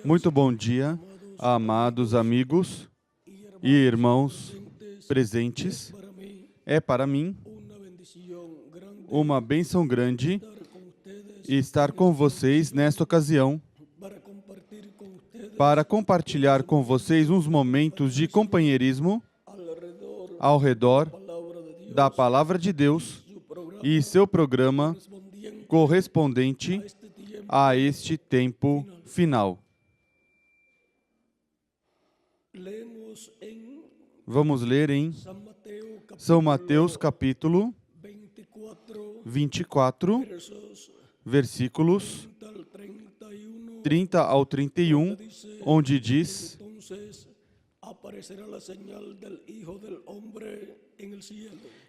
Muito bom dia, amados amigos e irmãos presentes. É para mim uma bênção grande estar com vocês nesta ocasião para compartilhar com vocês uns momentos de companheirismo ao redor da Palavra de Deus e seu programa correspondente a este tempo final. Vamos ler em São Mateus, capítulo 24, versículos 30 ao 31, onde diz: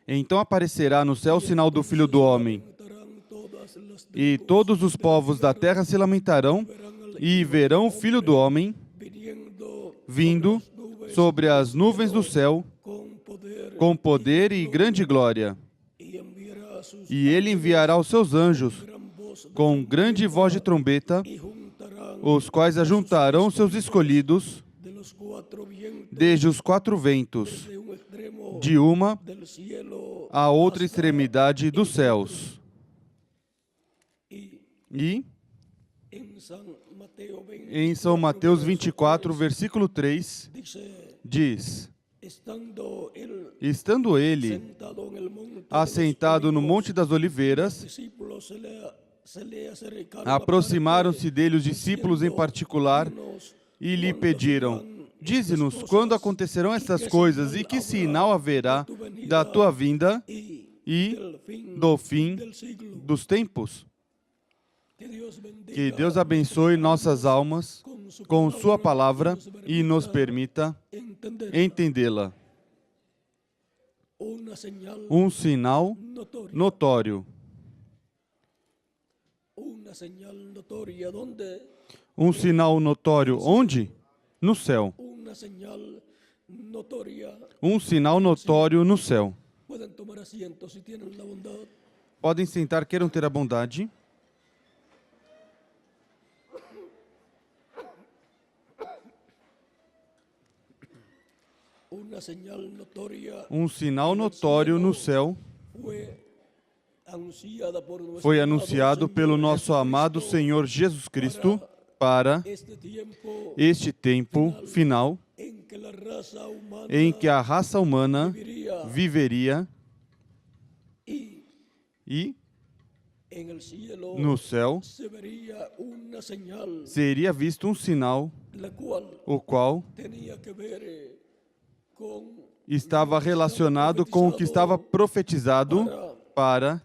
Então aparecerá no céu o sinal do Filho do Homem, e todos os povos da terra se lamentarão e verão o Filho do Homem vindo sobre as nuvens do céu com poder e grande glória. E ele enviará os seus anjos com grande voz de trombeta, os quais ajuntarão seus escolhidos desde os quatro ventos, de uma à outra extremidade dos céus. E em São Mateus 24, versículo 3, diz: Estando ele assentado no Monte das Oliveiras, aproximaram-se dele os discípulos em particular e lhe pediram: Dize-nos quando acontecerão estas coisas e que sinal haverá da tua vinda e do fim dos tempos. Que Deus abençoe nossas almas com sua palavra e nos permita entendê-la. Um sinal notório. Um sinal notório onde? No céu. Um sinal notório no céu. Podem sentar, queiram ter a bondade. Um sinal notório no céu foi anunciado pelo nosso amado Senhor Jesus Cristo para este tempo final em que a raça humana viveria e no céu seria visto um sinal, o qual estava relacionado com o que estava profetizado para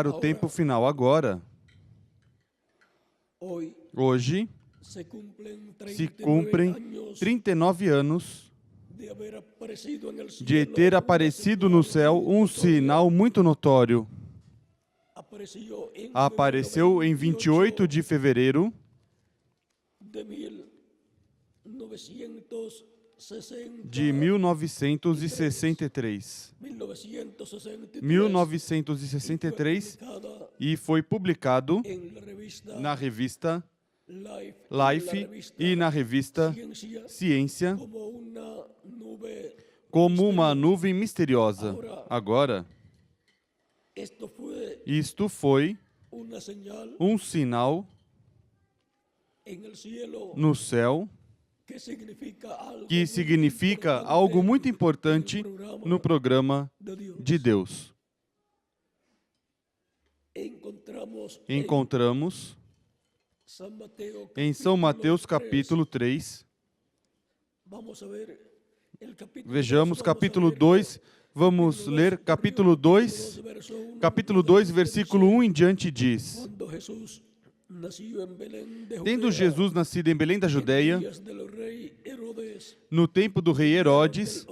o tempo final. Agora, hoje, se cumprem 39 anos de ter aparecido no céu um sinal muito notório. Apareceu em 28 de fevereiro de 1963. 1963, e foi publicado na revista Life e na revista Ciência como uma nuvem misteriosa. Agora, isto foi um sinal no céu que significa algo muito importante no programa de Deus. Encontramos em São Mateus capítulo 3, vejamos capítulo 2, vamos ler capítulo 2, versículo 1 em diante diz: Tendo Jesus nascido em Belém da Judeia, no tempo do rei Herodes,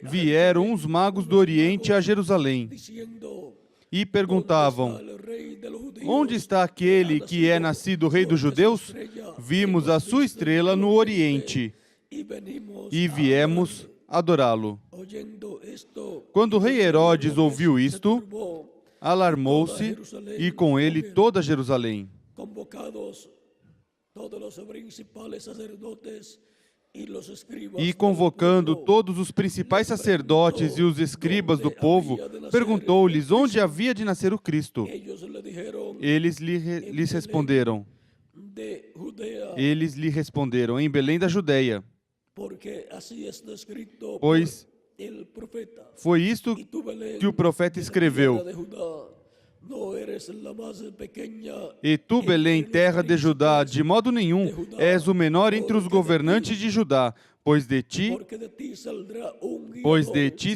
vieram uns magos do Oriente a Jerusalém e perguntavam: Onde está aquele que é nascido rei dos judeus? Vimos a sua estrela no Oriente e viemos adorá-lo. Quando o rei Herodes ouviu isto, alarmou-se e com ele toda Jerusalém. E convocando todos os principais sacerdotes e os escribas do povo, perguntou-lhes onde havia de nascer o Cristo. Eles lhes responderam, em Belém da Judeia, pois foi isto que o profeta escreveu. E tu, Belém, terra de Judá, de modo nenhum és o menor entre os governantes de Judá, pois de ti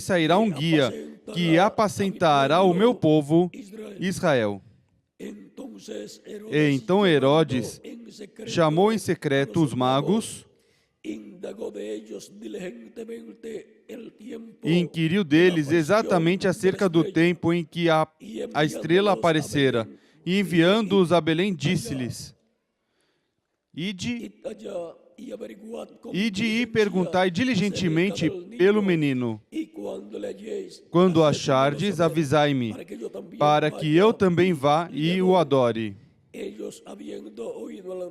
sairá um guia que apacentará o meu povo, Israel. E então Herodes chamou em secreto os magos e inquiriu deles exatamente acerca do tempo em que a estrela aparecera. E enviando-os a Belém, disse-lhes, Ide e perguntai diligentemente pelo menino. Quando o achardes, avisai-me, para que eu também vá e o adore.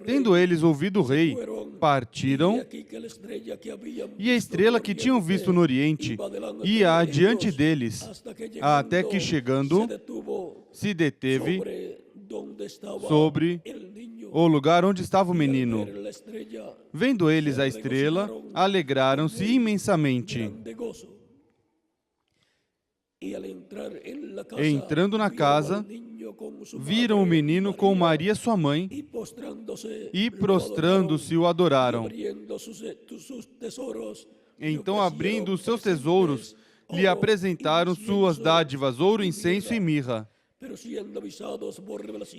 Tendo eles ouvido o rei, partiram, e a estrela que tinham visto no oriente ia adiante deles, até que chegando, se deteve sobre o lugar onde estava o menino. Vendo eles a estrela, alegraram-se imensamente. Entrando na casa, viram o menino com Maria sua mãe e, prostrando-se, o adoraram. Então, abrindo os seus tesouros, lhe apresentaram suas dádivas, ouro, incenso e mirra.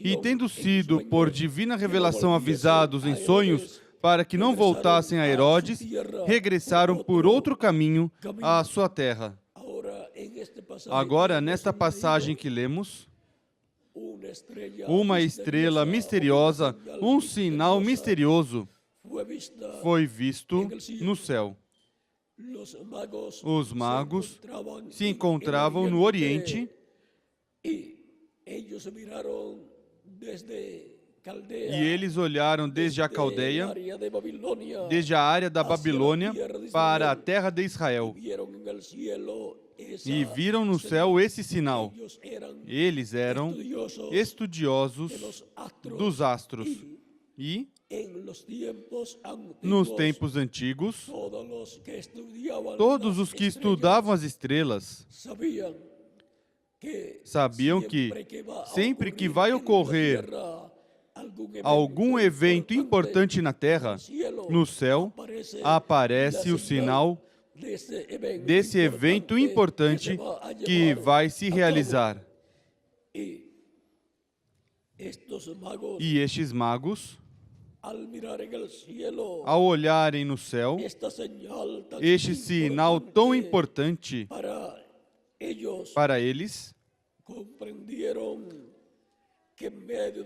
E, tendo sido por divina revelação avisados em sonhos, para que não voltassem a Herodes, regressaram por outro caminho à sua terra. Agora, nesta passagem que lemos, uma estrela misteriosa, um sinal misterioso, foi visto no céu. Os magos se encontravam no Oriente e eles olharam desde a Caldeia, desde a área da Babilônia, para a terra de Israel. E viram no céu esse sinal. Eles eram estudiosos dos astros. E, nos tempos antigos, todos os que estudavam as estrelas sabiam que, sempre que vai ocorrer algum evento importante na Terra, no céu, aparece o sinal desse evento importante que vai se realizar. E estes magos, ao olharem no céu, este sinal tão importante para eles,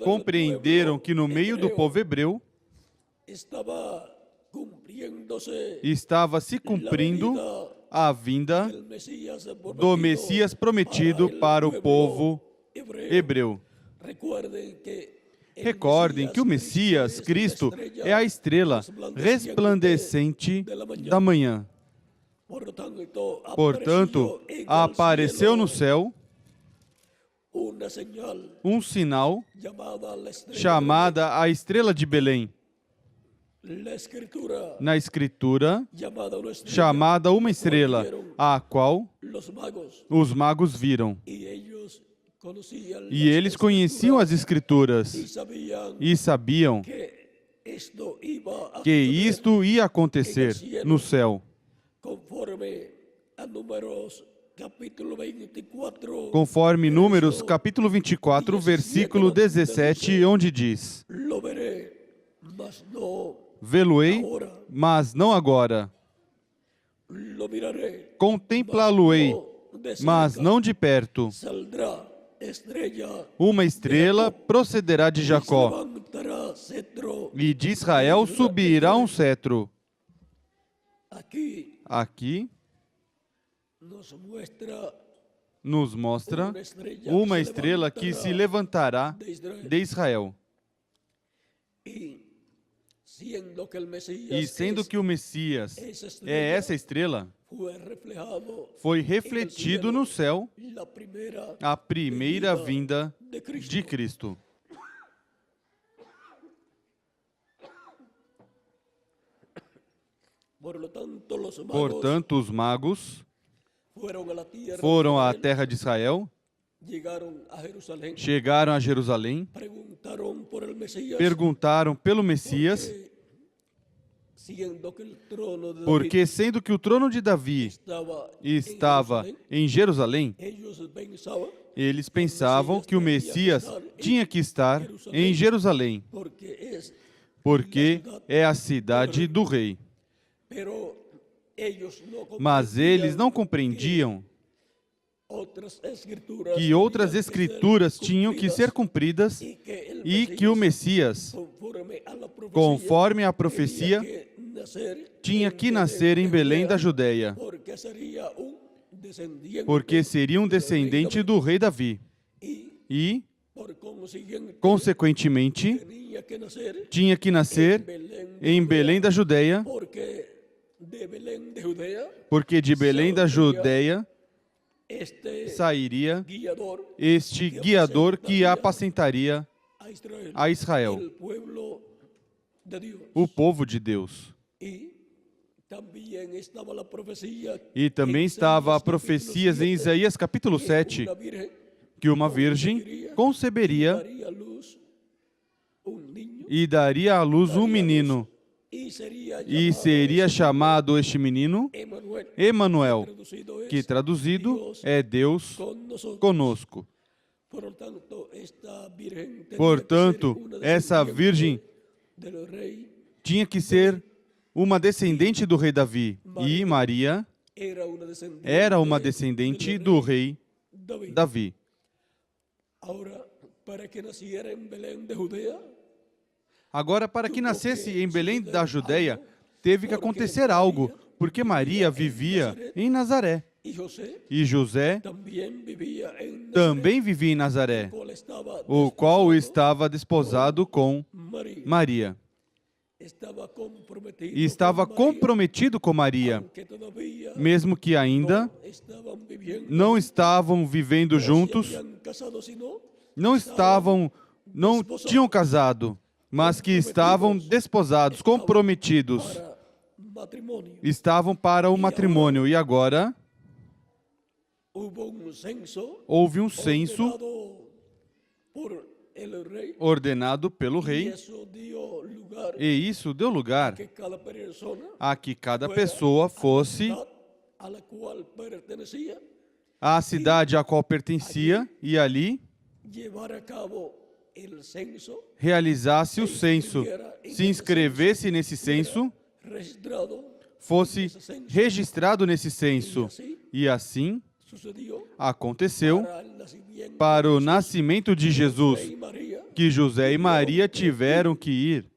compreenderam que no meio do povo hebreu estava se cumprindo a vinda do Messias prometido para o povo hebreu. Recordem que o Messias, Cristo, é a estrela resplandecente da manhã. Portanto, apareceu no céu um sinal chamada a estrela de Belém. Na Escritura, chamada uma estrela, a qual os magos viram. E eles conheciam as Escrituras e sabiam que isto ia acontecer no céu. Conforme Números, capítulo 24, versículo 17, onde diz: Vê-lo-ei, mas não agora. Contemplá-lo-ei, mas não de perto. Uma estrela procederá de Jacó, e de Israel subirá um cetro. Aqui nos mostra uma estrela que se levantará de Israel. E sendo que o Messias é essa estrela, foi refletido no céu a primeira vinda de Cristo. Portanto, os magos foram à terra de Israel, chegaram a Jerusalém, perguntaram pelo Messias, porque sendo que o trono de Davi estava em Jerusalém, eles pensavam que o Messias tinha que estar em Jerusalém, porque é a cidade do rei. Mas eles não compreendiam que outras escrituras tinham que ser cumpridas e que o Messias, conforme a profecia, tinha que nascer em Belém da Judeia, porque seria um descendente do rei Davi. E, consequentemente, tinha que nascer em Belém da Judeia, porque de Belém da Judeia sairia este guiador que apacentaria a Israel, o povo de Deus. E também estava a profecia em Isaías capítulo 7, que uma virgem conceberia e daria à luz um menino, e seria chamado este menino Emanuel, que traduzido é Deus conosco. Portanto, essa virgem tinha que ser uma descendente do rei Davi, e Maria era uma descendente do rei Davi. Agora, para que nascesse em Belém da Judeia, teve que acontecer algo, porque Maria vivia em Nazaré. E José também vivia em Nazaré, o qual estava desposado com Maria. E estava comprometido com Maria, mesmo que ainda não estavam vivendo juntos, não tinham casado, mas que estavam desposados, comprometidos, estavam para o matrimônio. E agora houve um censo ordenado pelo rei, e isso deu lugar a que cada pessoa fosse à cidade a qual pertencia e ali realizasse o censo, se inscrevesse nesse censo, fosse registrado nesse censo. E assim aconteceu para o nascimento de Jesus, que José e Maria tiveram que ir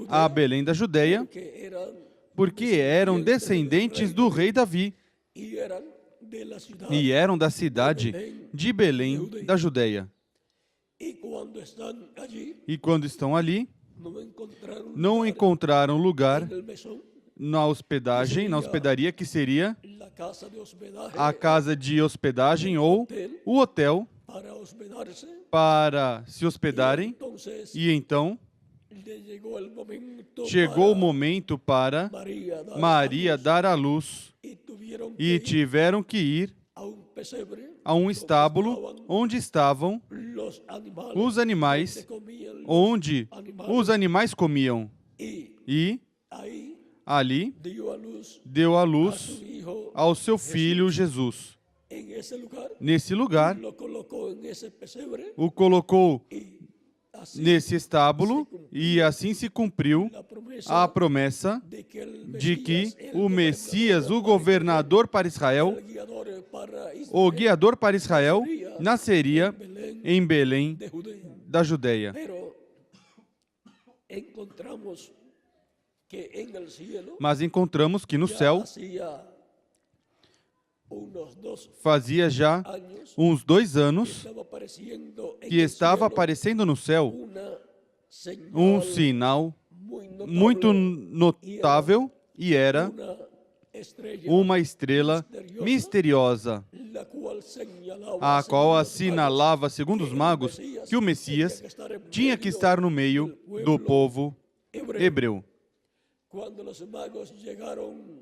a Belém da Judeia, porque eram descendentes do rei Davi e eram da cidade de Belém da Judeia. E quando estão ali, não encontraram lugar na hospedaria, que seria a casa de hospedagem ou o hotel para se hospedarem. E então chegou o momento para Maria dar à luz e tiveram que ir a um estábulo onde estavam os animais, onde os animais comiam. E ali deu à luz ao seu filho Jesus. Nesse lugar, o colocou nesse estábulo, e assim se cumpriu a promessa de que o Messias, o governador para Israel, o guiador para Israel, nasceria em Belém da Judeia. Mas encontramos que no céu Fazia já uns 2 anos que estava aparecendo no céu um sinal muito notável e era uma estrela misteriosa, a qual assinalava, segundo os magos, que o Messias tinha que estar no meio do povo hebreu. Quando os magos chegaram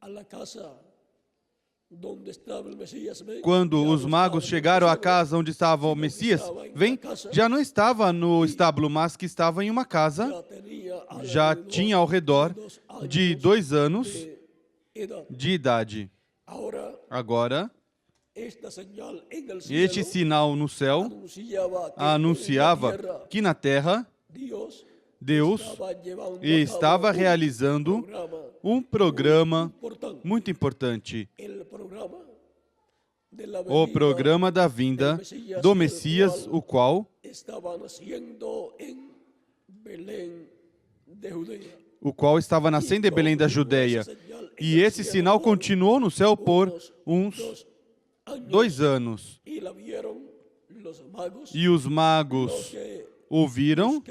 à casa Quando os magos chegaram à casa onde estava o Messias, já não estava no estábulo, mas que estava em uma casa, já tinha ao redor de 2 anos de idade. Agora, este sinal no céu anunciava que na terra Deus estava realizando um programa muito importante, o programa da vinda do Messias, o qual estava nascendo em Belém da Judeia. E esse sinal continuou no céu por uns 2 anos. E os magos ouviram,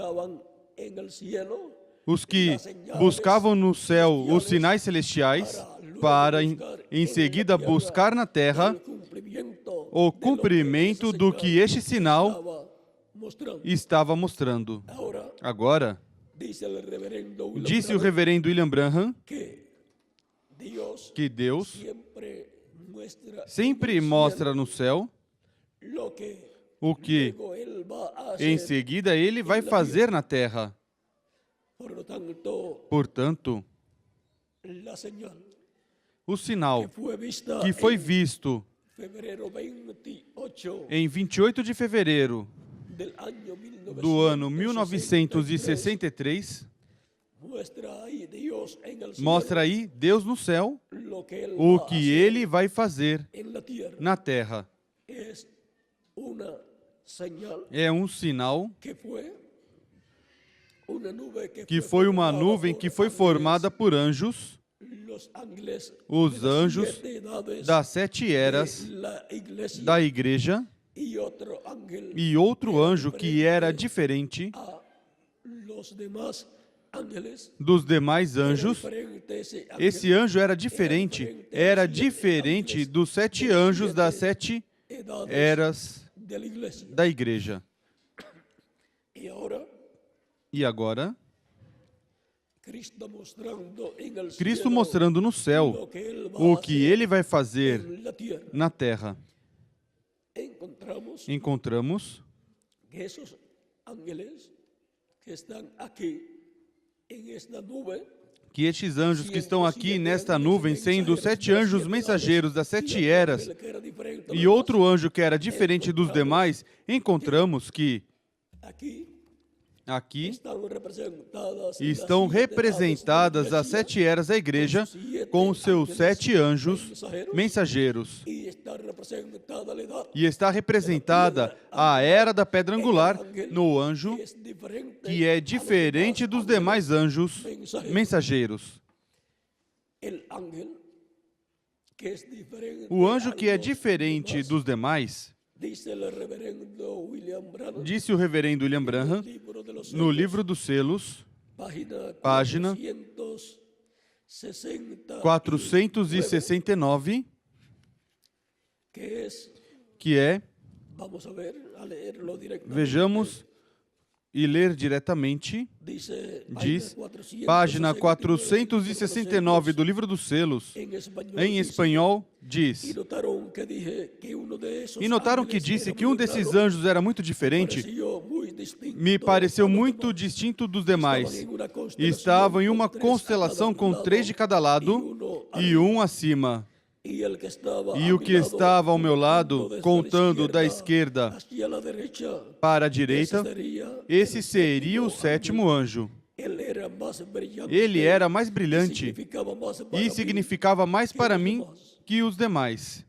os que buscavam no céu os sinais celestiais, para em seguida buscar na terra o cumprimento do que este sinal estava mostrando. Agora, disse o reverendo William Branham que Deus sempre mostra no céu o que em seguida Ele vai fazer na terra. Portanto, o sinal que foi visto em 28 de fevereiro do ano 1963 mostra aí Deus no céu, o que Ele vai fazer na terra. É um sinal que foi uma nuvem que foi formada por anjos, os anjos das 7 eras da igreja, e outro anjo que era diferente dos demais anjos. Esse anjo era diferente dos 7 anjos das 7 eras da igreja. E agora, Cristo mostrando no céu o que Ele vai fazer na terra. Encontramos que estes anjos que estão aqui nesta nuvem, sendo 7 anjos mensageiros das 7 eras, e outro anjo que era diferente dos demais, encontramos que aqui estão representadas as 7 eras da igreja com os seus 7 anjos mensageiros. E está representada a era da pedra angular no anjo que é diferente dos demais anjos mensageiros. O anjo que é diferente dos demais, disse o reverendo William Branham, no livro dos selos, página 469, que é, vejamos e ler diretamente, diz, página 469 do livro dos selos, em espanhol, diz: E notaram que disse que um desses anjos era muito diferente? Me pareceu muito distinto dos demais. Estava em uma constelação com 3 de cada lado e um acima. E o que estava ao meu lado, contando da esquerda para a direita, esse seria o 7º anjo. Ele era mais brilhante e significava mais para mim que os demais.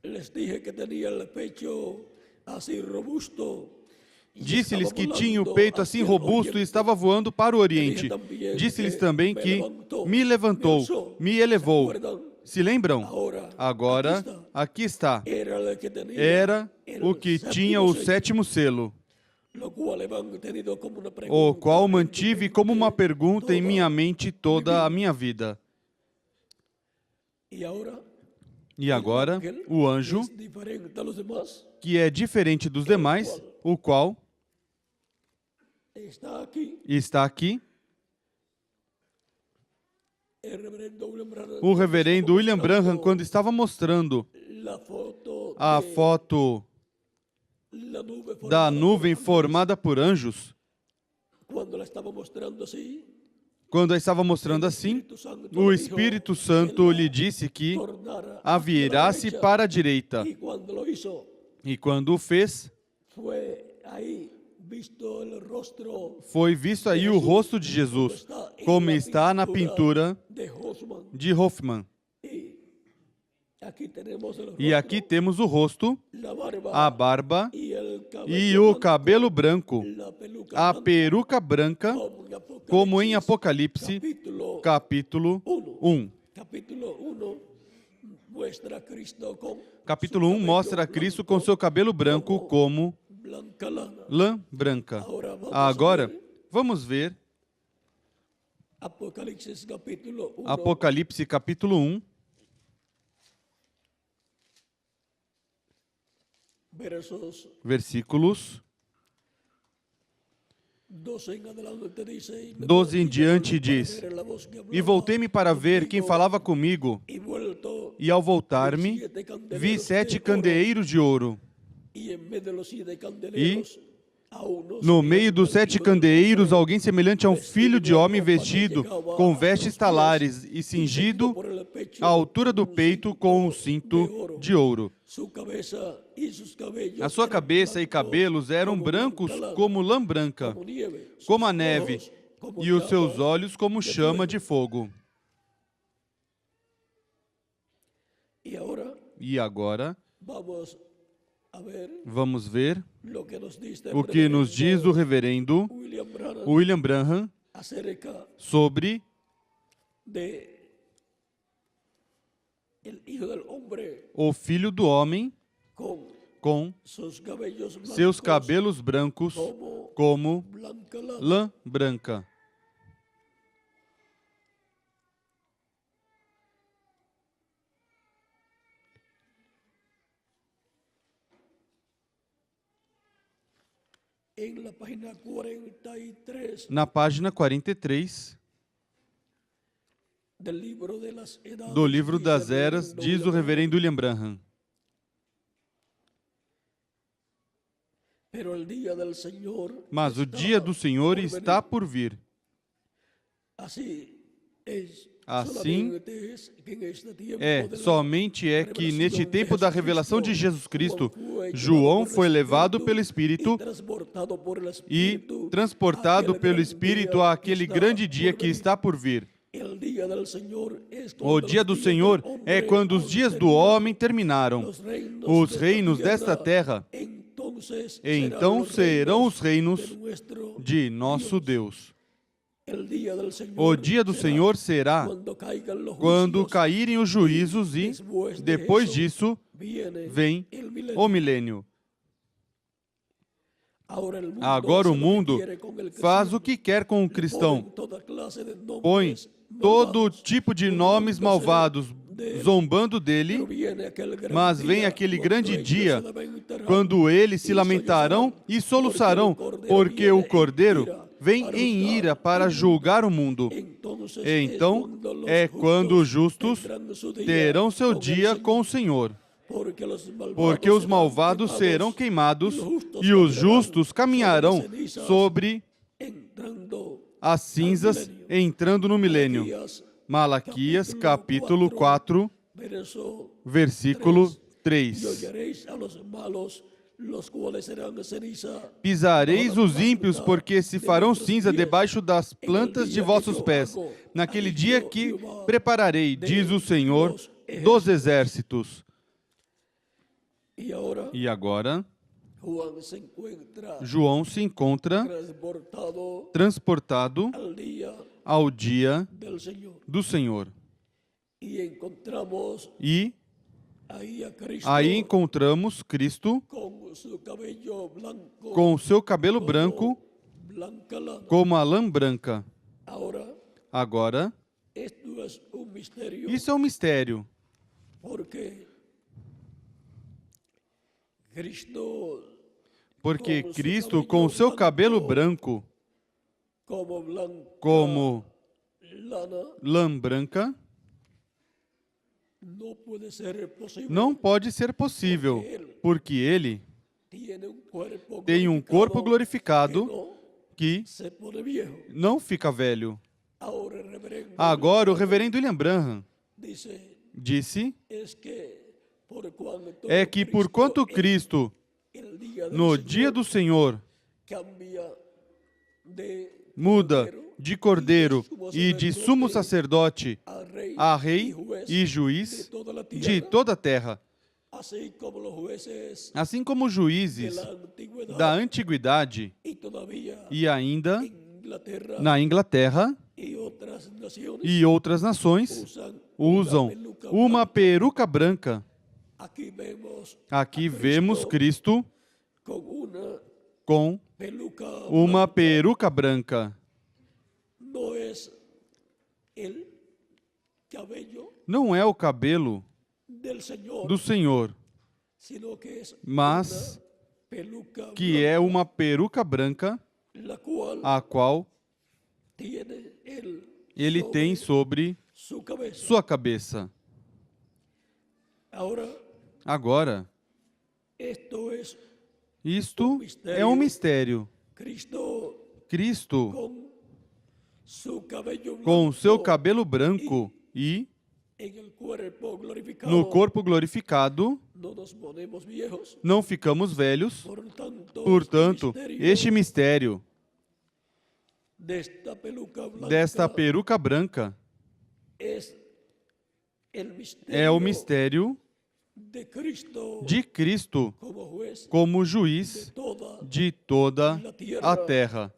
Disse-lhes que tinha o peito assim robusto e estava voando para o Oriente. Disse-lhes também que me levantou, me elevou. Se lembram? Ahora, Agora, aqui está. era el que tenía Era o que tinha o sétimo selo, lo cual he mantenido como una o pregunta qual en mi mantive como uma mente pergunta em toda minha mente toda a minha vida. Y ahora, E agora, o anjo, es diferente a los demás, que é diferente dos demais, o qual está aquí. está aqui, El reverendo William Branham, o reverendo William Branham, quando estava mostrando la foto a de foto la nube da formada nuvem por formada por anjos, cuando la estaba mostrando así, quando a estava mostrando assim, Espíritu Santo o le Espírito dijo Santo que lhe la disse que tornara a hacia la virasse derecha. para a direita. Y cuando lo hizo, E quando o fez, fue ahí visto el rostro foi visto aí o rosto de Jesus, como está na pintura de Hofmann. de Hoffmann. Y aquí tenemos el E aqui rostro, temos o rosto, la barba a barba y el e o cabello cabelo branco, blanco, la peluca a blanca, peruca branca, como em Apocalipse, capítulo capítulo 1. capítulo 1 muestra a Cristo con Capítulo 1 mostra Cristo com seu cabelo branco como blanca lana. lã branca. Ahora vamos Agora, a ver vamos ver Apocalipsis capítulo 1, Apocalipse capítulo 1, versos versículos 12 en adelante dice, y me 12 em volví diante para diz: ver la voz que E hablaba voltei-me para ver quem conmigo, falava comigo, y vuelto, e ao voltar-me, vi 7 candeeiros de ouro, y en medio de los 7 candeleros, a uno no subía meio dos como 7 hijo de candeeiros, hombre, alguém semelhante a um filho de homem vestido com vestes talares e cingido por el pecho à altura do con un peito cinto com um cinto de ouro. Su cabeza y sus cabellos A sua eran cabeça e blancos cabelos eram como brancos blanca lana, como lã branca, como nieve, sus como a neve, ojos como e os seus llama olhos como de chama fuego. de fogo. Y ahora E agora, vamos a ver vamos ver lo que nos dice o que nos diz o reverendo William Branham William Branham acerca sobre de el Hijo del Hombre o Filho do Homem con com sus cabellos blancos seus cabelos brancos como blanca lana. lã branca. En la página 43 Na página 43 del libro de las edades, do livro dice das el eras, reverendo diz o William reverendo William Branham: Pero el día del Señor Mas o está dia do Senhor por está venir. por vir. Así es. Assim Solamente es que en este tiempo É, de la somente é que neste revelación de tempo da revelação de Jesus Cristo, João foi levado pelo Espírito e transportado pelo Espírito àquele grande dia que está por vir. O dia do Senhor é quando os dias do homem terminaram. Os reinos desta terra, então serão os reinos de nosso Deus. O dia do Senhor será quando caírem os juízos e, depois disso, vem o milênio. Agora o mundo faz o que quer com o cristão. Põe todo tipo de nomes malvados zombando dele, mas vem aquele grande dia quando eles se lamentarão e soluçarão, porque o Cordeiro vem em ira para julgar o mundo. Então é quando os justos terão seu dia com o Senhor, porque os malvados serão queimados e os justos caminharão sobre as cinzas entrando no milênio. Malaquias capítulo 4, versículo 3. Pisareis os ímpios, porque se farão cinza debaixo das plantas de vossos pés, naquele dia que prepararei, diz o Senhor dos exércitos. E agora, João se encontra transportado ao dia do Senhor. y encontramos E ahí a Cristo aí encontramos Cristo con su cabello blanco com o seu cabelo branco blanca lana. como a lã branca. Ahora, Agora, esto es un misterio isso é um mistério, porque Cristo porque Cristo, com o seu cabelo branco como blanca como lana lã branca, no puede ser posible. não pode ser possível, porque ele Tiene un cuerpo tem um corpo glorificado que no que se pone viejo. não fica velho. Ahora el reverendo Agora, o reverendo William Branham dice disse es que por cuanto é que por quanto Cristo, el día del no Señor dia do Senhor, cambia de muda de cordeiro e de sumo sacerdote a rei e juiz de toda a terra, así como los jueces assim como os de juízes la antigüedad da antiguidade y todavía e ainda en Inglaterra na Inglaterra y otras naciones e outras nações usam uma peruca branca. Aquí vemos Aqui vemos Cristo con una com peluca uma peruca branca. no es el cabello Não é o cabelo del Señor, do Senhor, sino que es mas peluca que é uma peruca branca, la cual a qual tiene ele tem sobre su cabeza. sua cabeça. Agora, Esto es isto é um mistério. Cristo Cristo, con su cabello com seu blanco cabelo branco e en el cuerpo glorificado, no corpo glorificado, no nos ponemos viejos. não ficamos velhos. Portanto, Portanto, este mistério desta peluca blanca desta peruca branca es é o mistério de Cristo de Cristo como juez como juiz toda de toda a terra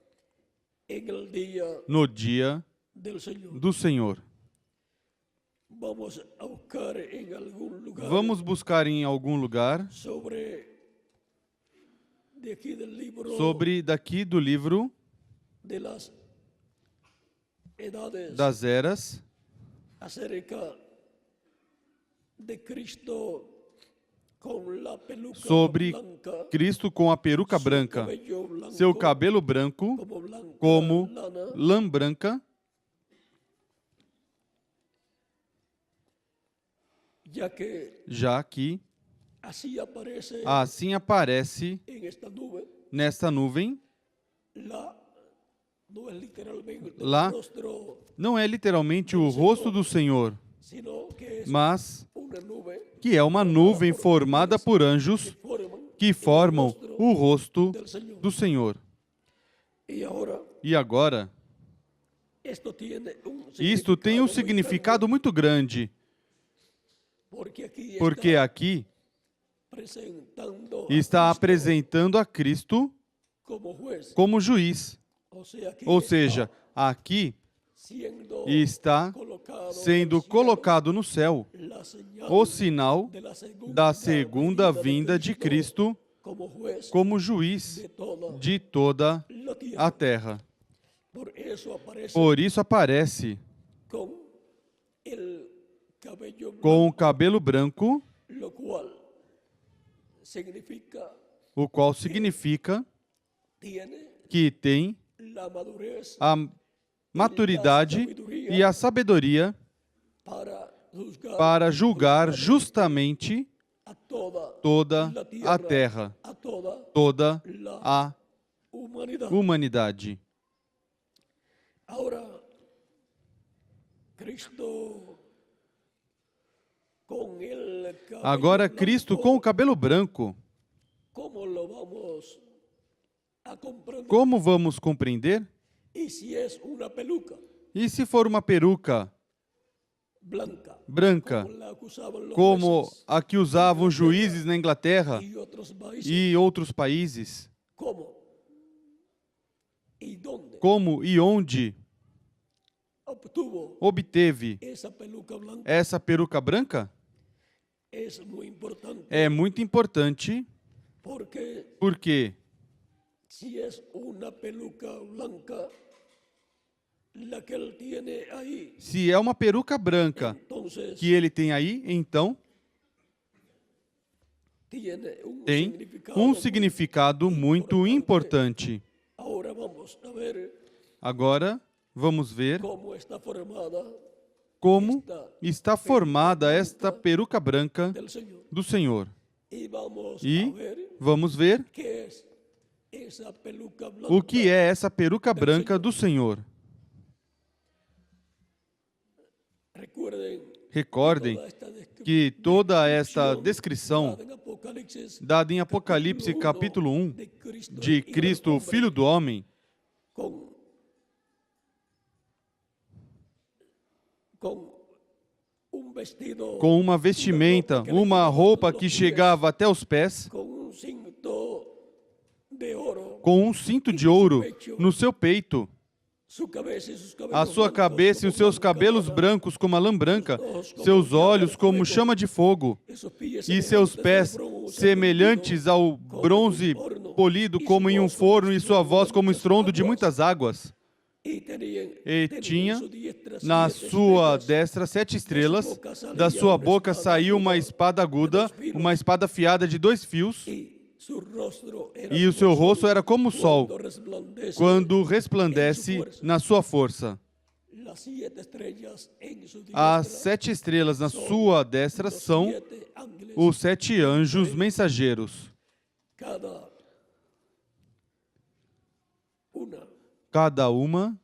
en el día no dia del Señor. do Senhor. Vamos a buscar en algún lugar Vamos buscar em algum lugar sobre de aquí del libro sobre daqui do livro de las edades das eras acerca de Cristo con la peluca sobre blanca, Cristo com a peruca branca, cabello blanco, seu cabelo branco como blanca como lana, lã branca, ya que já que así aparece assim aparece en esta nube, nesta nuvem. no es literalmente Lá el rostro, não é literalmente o rosto do Senhor, sino que es mas una nube que é uma nuvem formada por anjos forman que formam o rosto del Señor. do Senhor. Y ahora E agora, esto tiene un isto tem um significado muito grande, porque aquí porque aqui presentando está a Cristo apresentando a Cristo como juez, como juiz. Ou seja, aqui siendo está colocado sendo colocado no céu la señal o sinal de la da segunda vinda de Cristo como juez como juiz de toda la tierra. a terra. Por eso aparece Por isso aparece con el cabello blanco, com o cabelo branco, lo cual significa o qual significa tiene que tem la madurez a maturidade e a sabedoria para julgar justamente a toda toda la a tierra, terra, a toda toda la a humanidad. humanidade. Ahora, Cristo con el cabello Agora, blanco, Cristo com o cabelo branco, ¿cómo lo vamos a comprender? como vamos compreender? Y si es una peluca E se for uma peruca blanca, branca, como la acusaban los como jueces a que usavam juízes na Inglaterra y otros países, e outros países, ¿cómo? ¿Y dónde? como e onde? obtuvo obteve esa peluca blanca essa peruca branca? es muy importante É muito importante, porque porque si es una peluca blanca la que él tiene ahí, se é uma peruca branca entonces que ele tem aí, então tiene un tem significado. um significado muito importante. Ahora vamos a ver Agora, vamos ver cómo está formada como está formada esta peruca branca del Señor. do Senhor. Y vamos a E ver vamos ver qué es esa peluca blanca. o que é essa peruca branca do Senhor. Recuerden Recordem que toda esta descrição dada em Apocalipse capítulo 1 de Cristo, Filho do Homem, com uma vestimenta, uma roupa que chegava até os pés, com um cinto de ouro no seu peito, a sua cabeça e os seus cabelos brancos como a lã branca, seus olhos como chama de fogo, e seus pés semelhantes ao bronze polido como em um forno, e sua voz como estrondo de muitas águas. E tinha na sua destra 7 estrelas, da sua boca saiu uma espada aguda, uma espada afiada de 2 fios, e o seu rosto era como o sol, quando resplandece na sua força. As 7 estrelas na sua destra são os 7 anjos mensageiros. Cada uma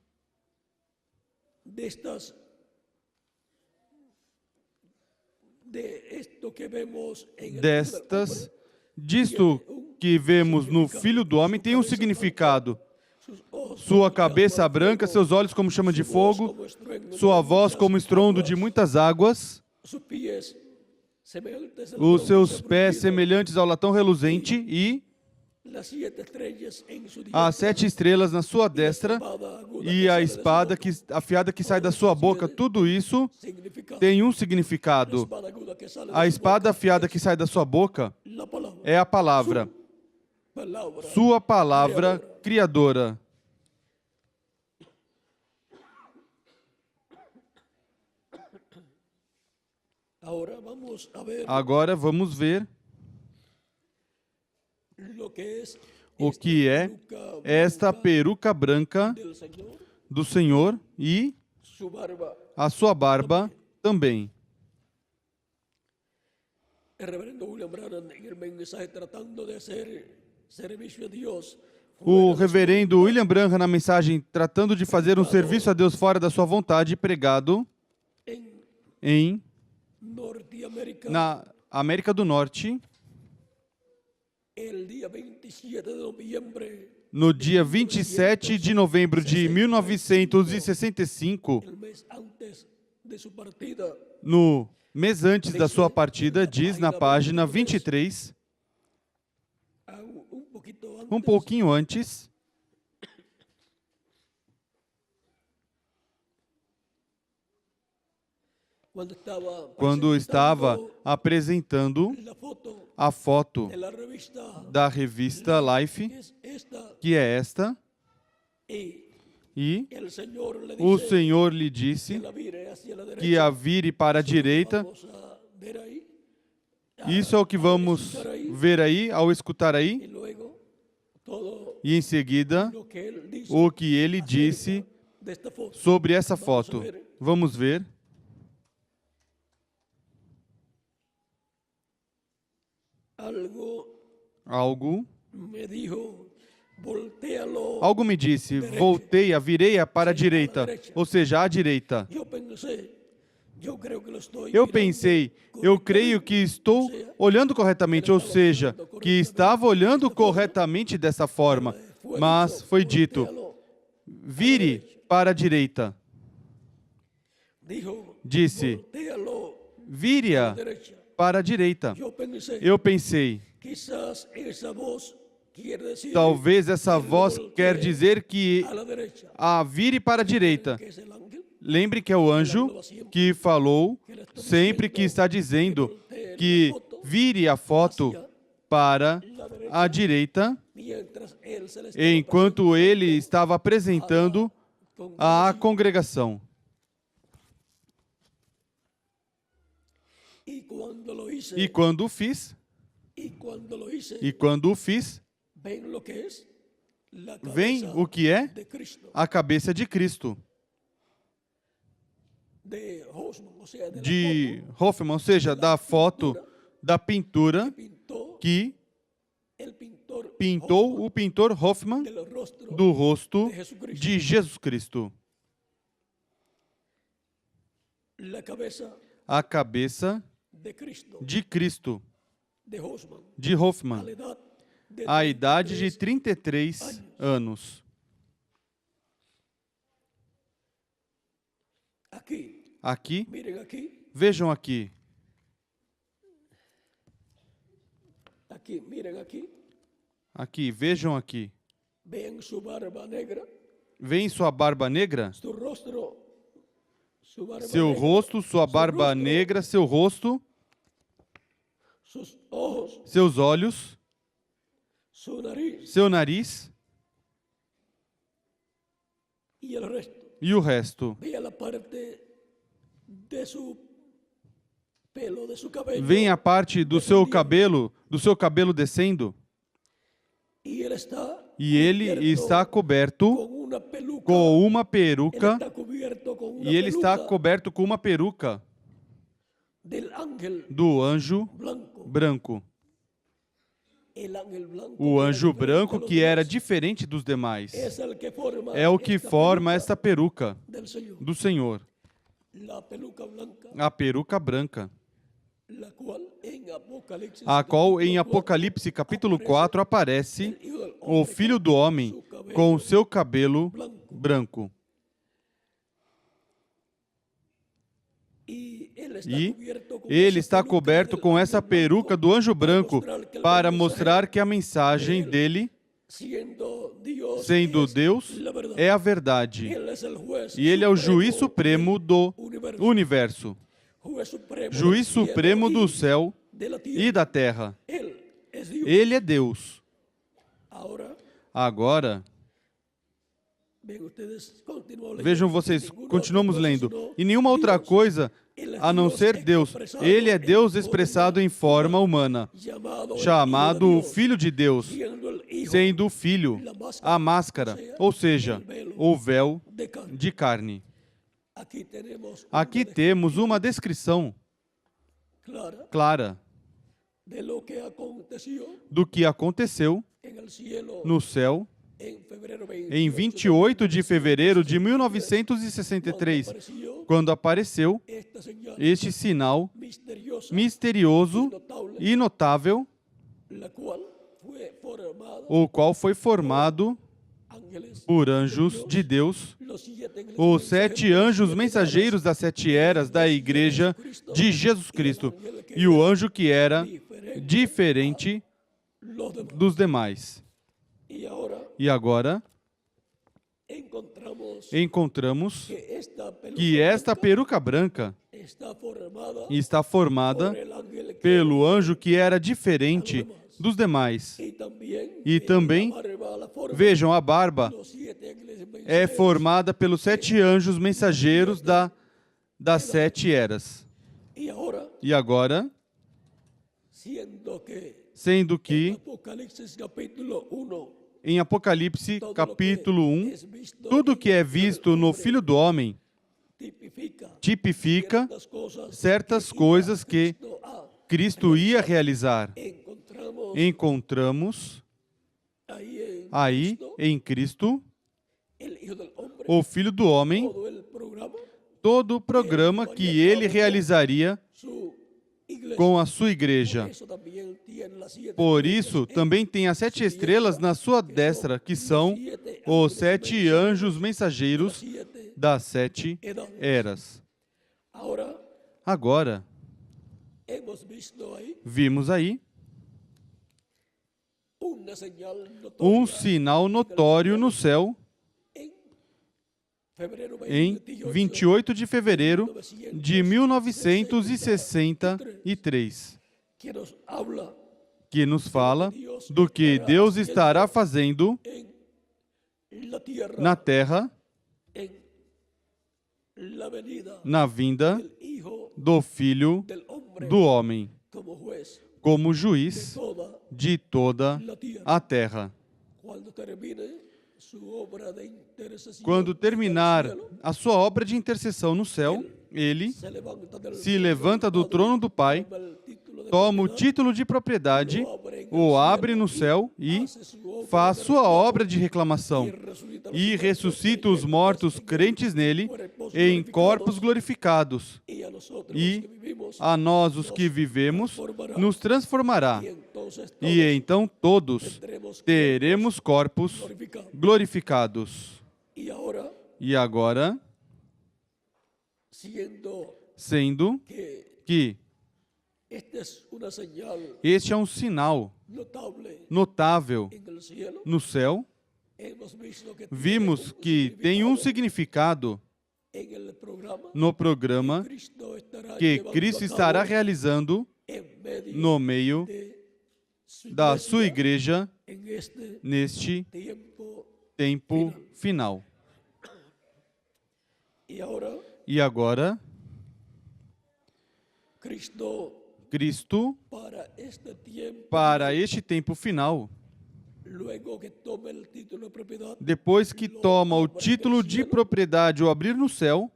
disto que vemos no Filho do Homem tem um significado. Sua cabeça branca, seus olhos como chama de fogo, sua voz como estrondo de muitas águas, os seus pés semelhantes ao latão reluzente e as 7 estrelas na sua destra e a espada afiada que sai da sua boca. Tudo isso tem um significado. A espada afiada que sai da sua boca é a palavra, sua palavra criadora. Agora vamos ver o que é esta peruca branca do Senhor e a sua barba também. O reverendo William Branham, na mensagem tratando de fazer um serviço a Deus fora da sua vontade, pregado na América do Norte, no dia 27 de novembro de 1965, no mês antes da sua partida, diz na página 23, um pouquinho antes, quando estava apresentando a foto da revista Life, que é esta, e o Senhor lhe disse que a vire para a direita. Isso é o que vamos ver aí, ao escutar aí. E em seguida, o que ele disse sobre essa foto. Vamos ver. Algo me disse, voltei-a, virei-a para a direita, ou seja, à direita. Eu pensei, eu creio que estou olhando corretamente, ou seja, que estava olhando corretamente dessa forma, mas foi dito, vire para a direita. Disse, vire-a para a direita. Eu pensei, talvez essa voz quer dizer que a vire para a direita. Lembre que é o anjo que falou sempre que está dizendo que vire a foto para a direita, mientras él se le estaba enquanto ele estava apresentando à congregação. y cuando lo hice, E quando o fiz, ven lo que es la vem cabeza o que é de Cristo, a cabeça de Cristo, de Hosman, o sea, de la de Hoffman, ou seja, da foto, da pintura pintó que el pintor pintou o pintor Hoffman del rostro do rosto de Jesucristo. de Jesus Cristo. La cabeza A cabeça de Cristo, de Cristo, de Hosman, de Hoffman, a la edad de a idade de 33 33 anos. Aquí, Aqui, miren aquí, vejam aqui. aquí, miren aquí, Aqui, vejam aqui. ven su barba negra, Vem sua barba negra? su rostro, su barba Seu negra, rosto, sua su barba rostro, negra, seu rosto, sus ojos, seus olhos, su nariz seu nariz y el resto. e o resto. Vea la parte de su pelo, de su cabello. Vem a parte do seu cabelo descendo, Y él está e ele cubierto está coberto con una peluca. com uma Él peruca, está cubierto con una e ele está peluca coberto com uma peruca del ángel do anjo blanco. branco. El ángel blanco O que era anjo diferente branco a los que era demás, diferente dos demais. es el que forma É o que esta forma peluca esta peruca del Señor. do Senhor. La peluca blanca, A peruca branca, la cual en Apocalipsis, a qual em capítulo Apocalipse capítulo 4 aparece el Hijo del o Hombre Filho do Homem com o seu cabelo branco. y él está E cubierto con ele esa está peluca coberto del com ángel essa blanco peruca do anjo branco para mostrar que a mensagem dele, siendo Dios, sendo es Deus, la verdad. é a verdade. Él es el juez E ele é o juiz supremo do universo. universo, Juez supremo juiz del cielo supremo y do céu de la tierra. e da terra. Él es Dios. Ele é Deus. Ahora, Agora, ven ustedes, continúan leyendo. vejam vocês, Ninguna continuamos otra cosa lendo. sino E nenhuma outra Dios, coisa Ele é a não Deus ser Deus. expressado Ele é em Deus forma expressado em forma humana, chamado o Filho de Deus, siendo el Hijo sendo o Filho, a máscara, ou seja, o véu de carne. de carne. Aquí tenemos Aqui temos uma descrição clara clara de lo que aconteció do que aconteceu en el cielo no céu en febrero em 28 de fevereiro de 1963, apareció quando apareceu esta señal este sinal misteriosa, misterioso e notável, la cual fue formada o qual foi formado ángeles, por anjos de Deus, los siete ángeles os 7 anjos mensageiros das 7 eras da Igreja de Jesus Cristo, e o anjo que era diferente los demás. dos demais. Y agora encontramos Encontramos que que esta peruca branca está formada está formada por el ángel que pelo anjo que era diferente dos demais. E também, vejam, a barba los siete ángeles é formada pelos 7 anjos mensageiros das 7 eras. Y agora, E agora, sendo sendo que Apocalipse capítulo 1 em Apocalipse capítulo 1, tudo que é visto no Filho do Homem tipifica certas coisas que Cristo ia realizar. Encontramos aí em Cristo o Filho do Homem, todo o programa que ele realizaria com a sua igreja. Por isso, também tem as 7 estrelas na sua destra, que são os 7 anjos mensageiros das 7 eras. Agora, vimos aí um sinal notório no céu febrero em 28 de fevereiro de 1963, que nos habla que nos fala do que Deus estará fazendo en la tierra na terra, en la venida na vinda del Hijo do Filho del Hombre do Homem, como juez como juiz toda de toda la tierra. a terra. Cuando termine su obra de intercesión Quando en el terminar cielo, a sua obra de intercessão no céu, ele se levanta do trono do Pai, toma el título de toma o propiedad, título de propriedade, o abre no céu e hace su obra faz de sua reclamo obra de reclamação e ressuscita os mortos crentes nele em corpos glorificados. y a nosotros E que vivimos a nós, os que vivemos, nos transformará. y entonces E então todos teremos corpos glorificados. glorificados. Y ahora, E agora, sendo que esta es una señal este é um sinal notable notável en el cielo, no céu, hemos visto que vimos que tem um significado en el programa no programa Cristo estará que llevando Cristo a cabo estará realizando en medio no meio de su da sua igreja en este neste tiempo. tempo final. Y ahora E agora, Cristo Cristo, para para este tiempo, este tempo final, luego que toma el título de propiedad, depois que toma o título de propriedade ou abrir no céu,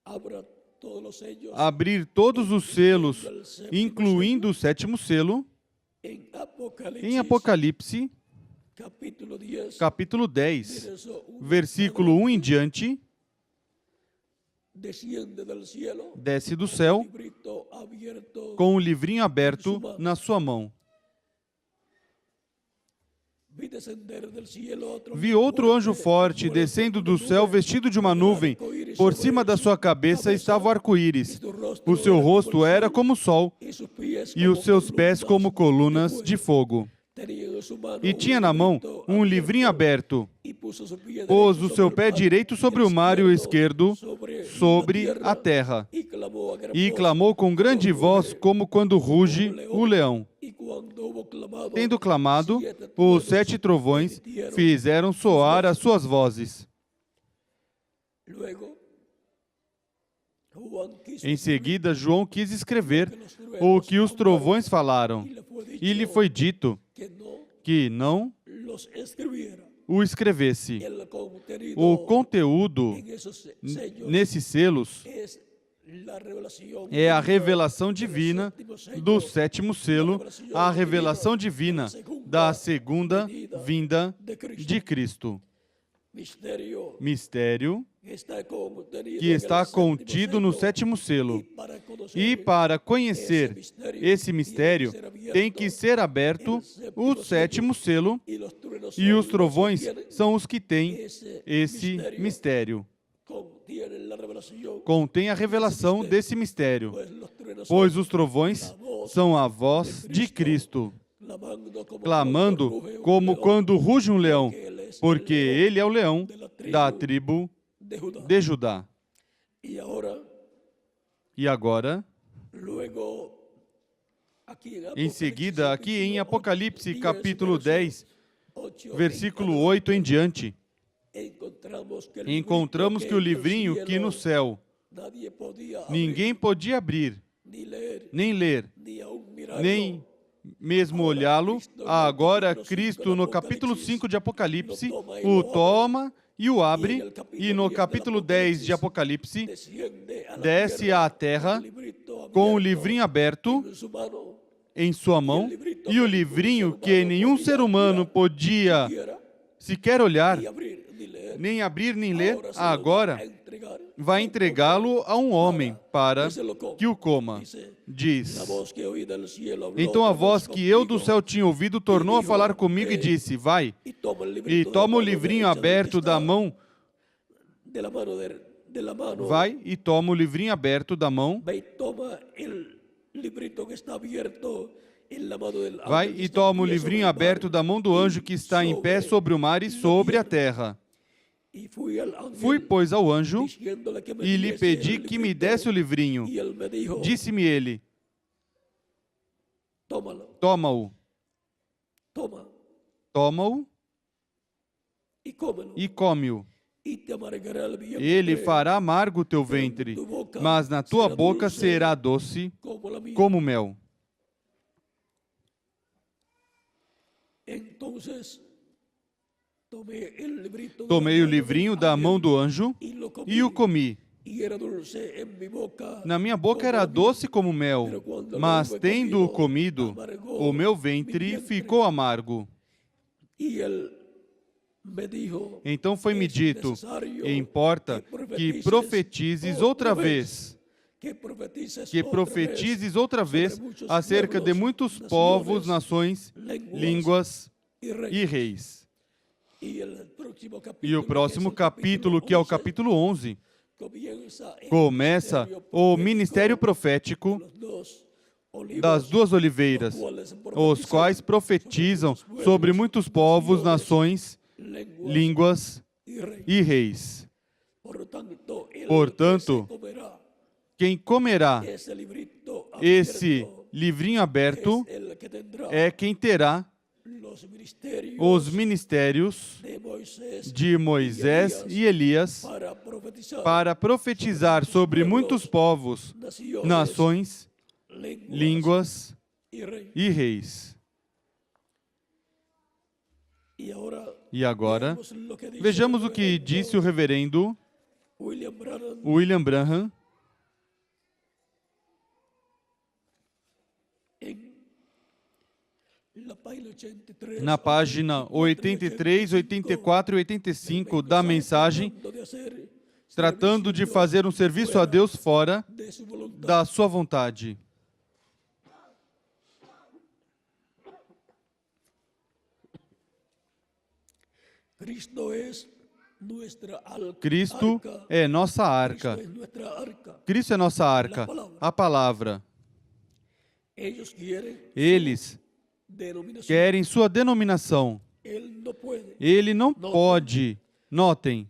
abra todos los sellos abrir todos os selos, incluindo o sétimo selo, en Apocalipsis, em Apocalipse, capítulo 10, capítulo 10, verso 1, versículo 1 em diante, desciende del cielo, desce do céu librito abierto, com o livrinho aberto na sua mão. vi descender del cielo otro Vi outro anjo forte descendo do céu vestido de uma nuvem. Por cima da sua cabeça estava o arco-íris. O seu rosto era como o sol y sus pies e os seus pés como colunas de fogo. tenía en su mano E tinha na mão um livrinho aberto. y puso su pie Pôs derecho o seu sobre pé el mar, direito sobre o mar e o esquerdo sobre la a terra. y clamó a gran E voz, clamou com grande voz, como quando ruge o leão. y cuando hubo clamado, Tendo clamado, os 7 trovões fizeram soar as suas vozes. luego Juan quiso Em seguida, João quis escrever o que os trovões falaram. E lhe foi dito que no que não los escribiera. o escrevesse. El contenido O conteúdo en esos sellos nesses selos es la revelación é a revelação divina do sétimo selo, a revelação divina da segunda vinda de Cristo. Mistério que está contido no sétimo selo. E para conhecer esse mistério, tem que ser aberto o sétimo selo, e os trovões são os que têm esse mistério. Contém a revelação desse mistério, pois os trovões são a voz de Cristo, clamando como quando ruge um leão, porque ele é o leão da tribo de Judá. E agora, em seguida, aqui em Apocalipse, capítulo 10, versículo 8 em diante, encontramos que o livrinho que no céu ninguém podia abrir, nem ler, nem mesmo olhá-lo. Agora, Cristo, no capítulo 5 de Apocalipse, o toma e o abre, e no capítulo 10 de Apocalipse, desce à terra com o livrinho aberto em sua mão, e o livrinho que nenhum ser humano podia sequer olhar, nem abrir, nem ler, agora vai entregá-lo a um homem para que o coma. Diz: então a voz que eu do céu tinha ouvido tornou a falar comigo e disse: vai, e toma o livrinho aberto da mão. Vai e toma o livrinho aberto da mão. Vai e toma o livrinho aberto da mão do anjo que está em pé sobre o mar e sobre a terra. Y fui al ángel, Fui, pois, ao anjo diciéndole que me e lhe diese pedi el que me librito. desse o livrinho. Y él me dijo, Disse-me ele: tómalo, Toma-o, toma toma-o y cómelo. e come-o. Y te amargará el vientre Ele fará amargo o teu ventre, mas na tua boca será doce como la miel. como mel. Entonces tomé el librito de Tomei la o mano livrinho del da ángel mão do anjo y lo comí. e o comi. Y era dulce en mi boca. Na minha boca como era la miel. doce como mel, Pero cuando mas lo hube tendo-o comido, comido, amargou o meu mi ventre vientre. ficou amargo. Y él me dijo, Então foi-me es dito: necesario importa que profetizes outra vez, que profetizes outra vez acerca de muitos povos, nações, línguas e reis. E o próximo capítulo, que é o capítulo 11, começa o ministério profético das duas oliveiras, os quais profetizam sobre muitos povos, nações, línguas e reis. Portanto, quem comerá esse livrinho aberto é quem terá os ministérios de Moisés e Elias para profetizar sobre muitos povos, nações, línguas e reis. E agora, vejamos o que disse o reverendo William Branham na página 83, 84 e 85 da mensagem, tratando de fazer um serviço a Deus fora da sua vontade. Cristo é nossa arca. Cristo é nossa arca, a palavra. Eles querem sua denominação. Ele não pode, notem,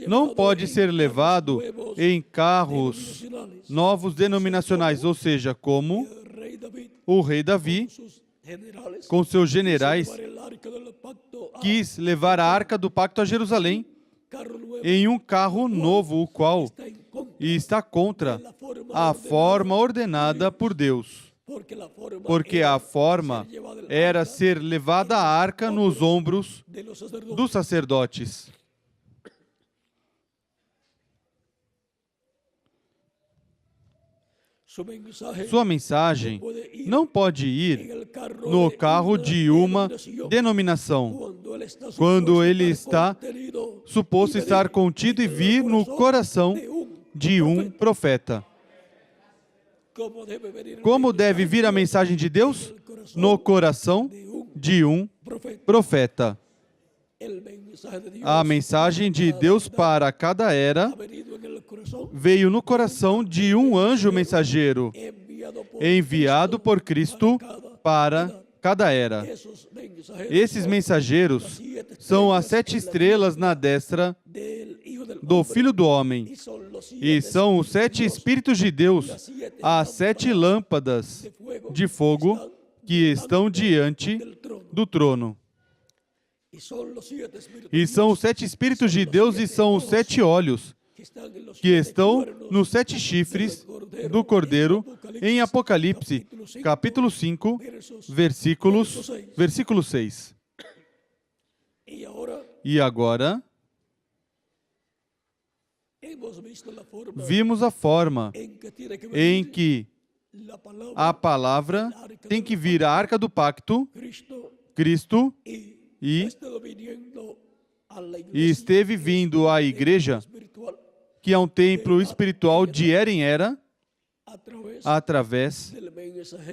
não pode ser levado em carros novos denominacionais, ou seja, como o rei Davi, com seus generais, quis levar a arca do pacto a Jerusalém em um carro novo, o qual está contra a forma ordenada por Deus. Porque a forma era ser levada a arca nos ombros dos sacerdotes. Sua mensagem não pode ir no carro de uma denominação, quando ele está suposto estar contido e vir no coração de um profeta. Como deve vir a mensagem de Deus? No coração de um profeta. A mensagem de Deus para cada era veio no coração de um anjo mensageiro, enviado por Cristo para cada era. Esses mensageiros são as 7 estrelas na destra do Filho do Homem, e são os 7 Espíritos de Deus, as 7 lâmpadas de fogo que estão diante do trono. E são os 7 Espíritos de Deus e são os 7 olhos que estão nos 7 chifres do Cordeiro em Apocalipse, capítulo 5, versículo 6. E agora, vimos a forma em que a palavra tem que vir a arca do pacto, Cristo, e esteve vindo à igreja, que é um templo espiritual de era em era, através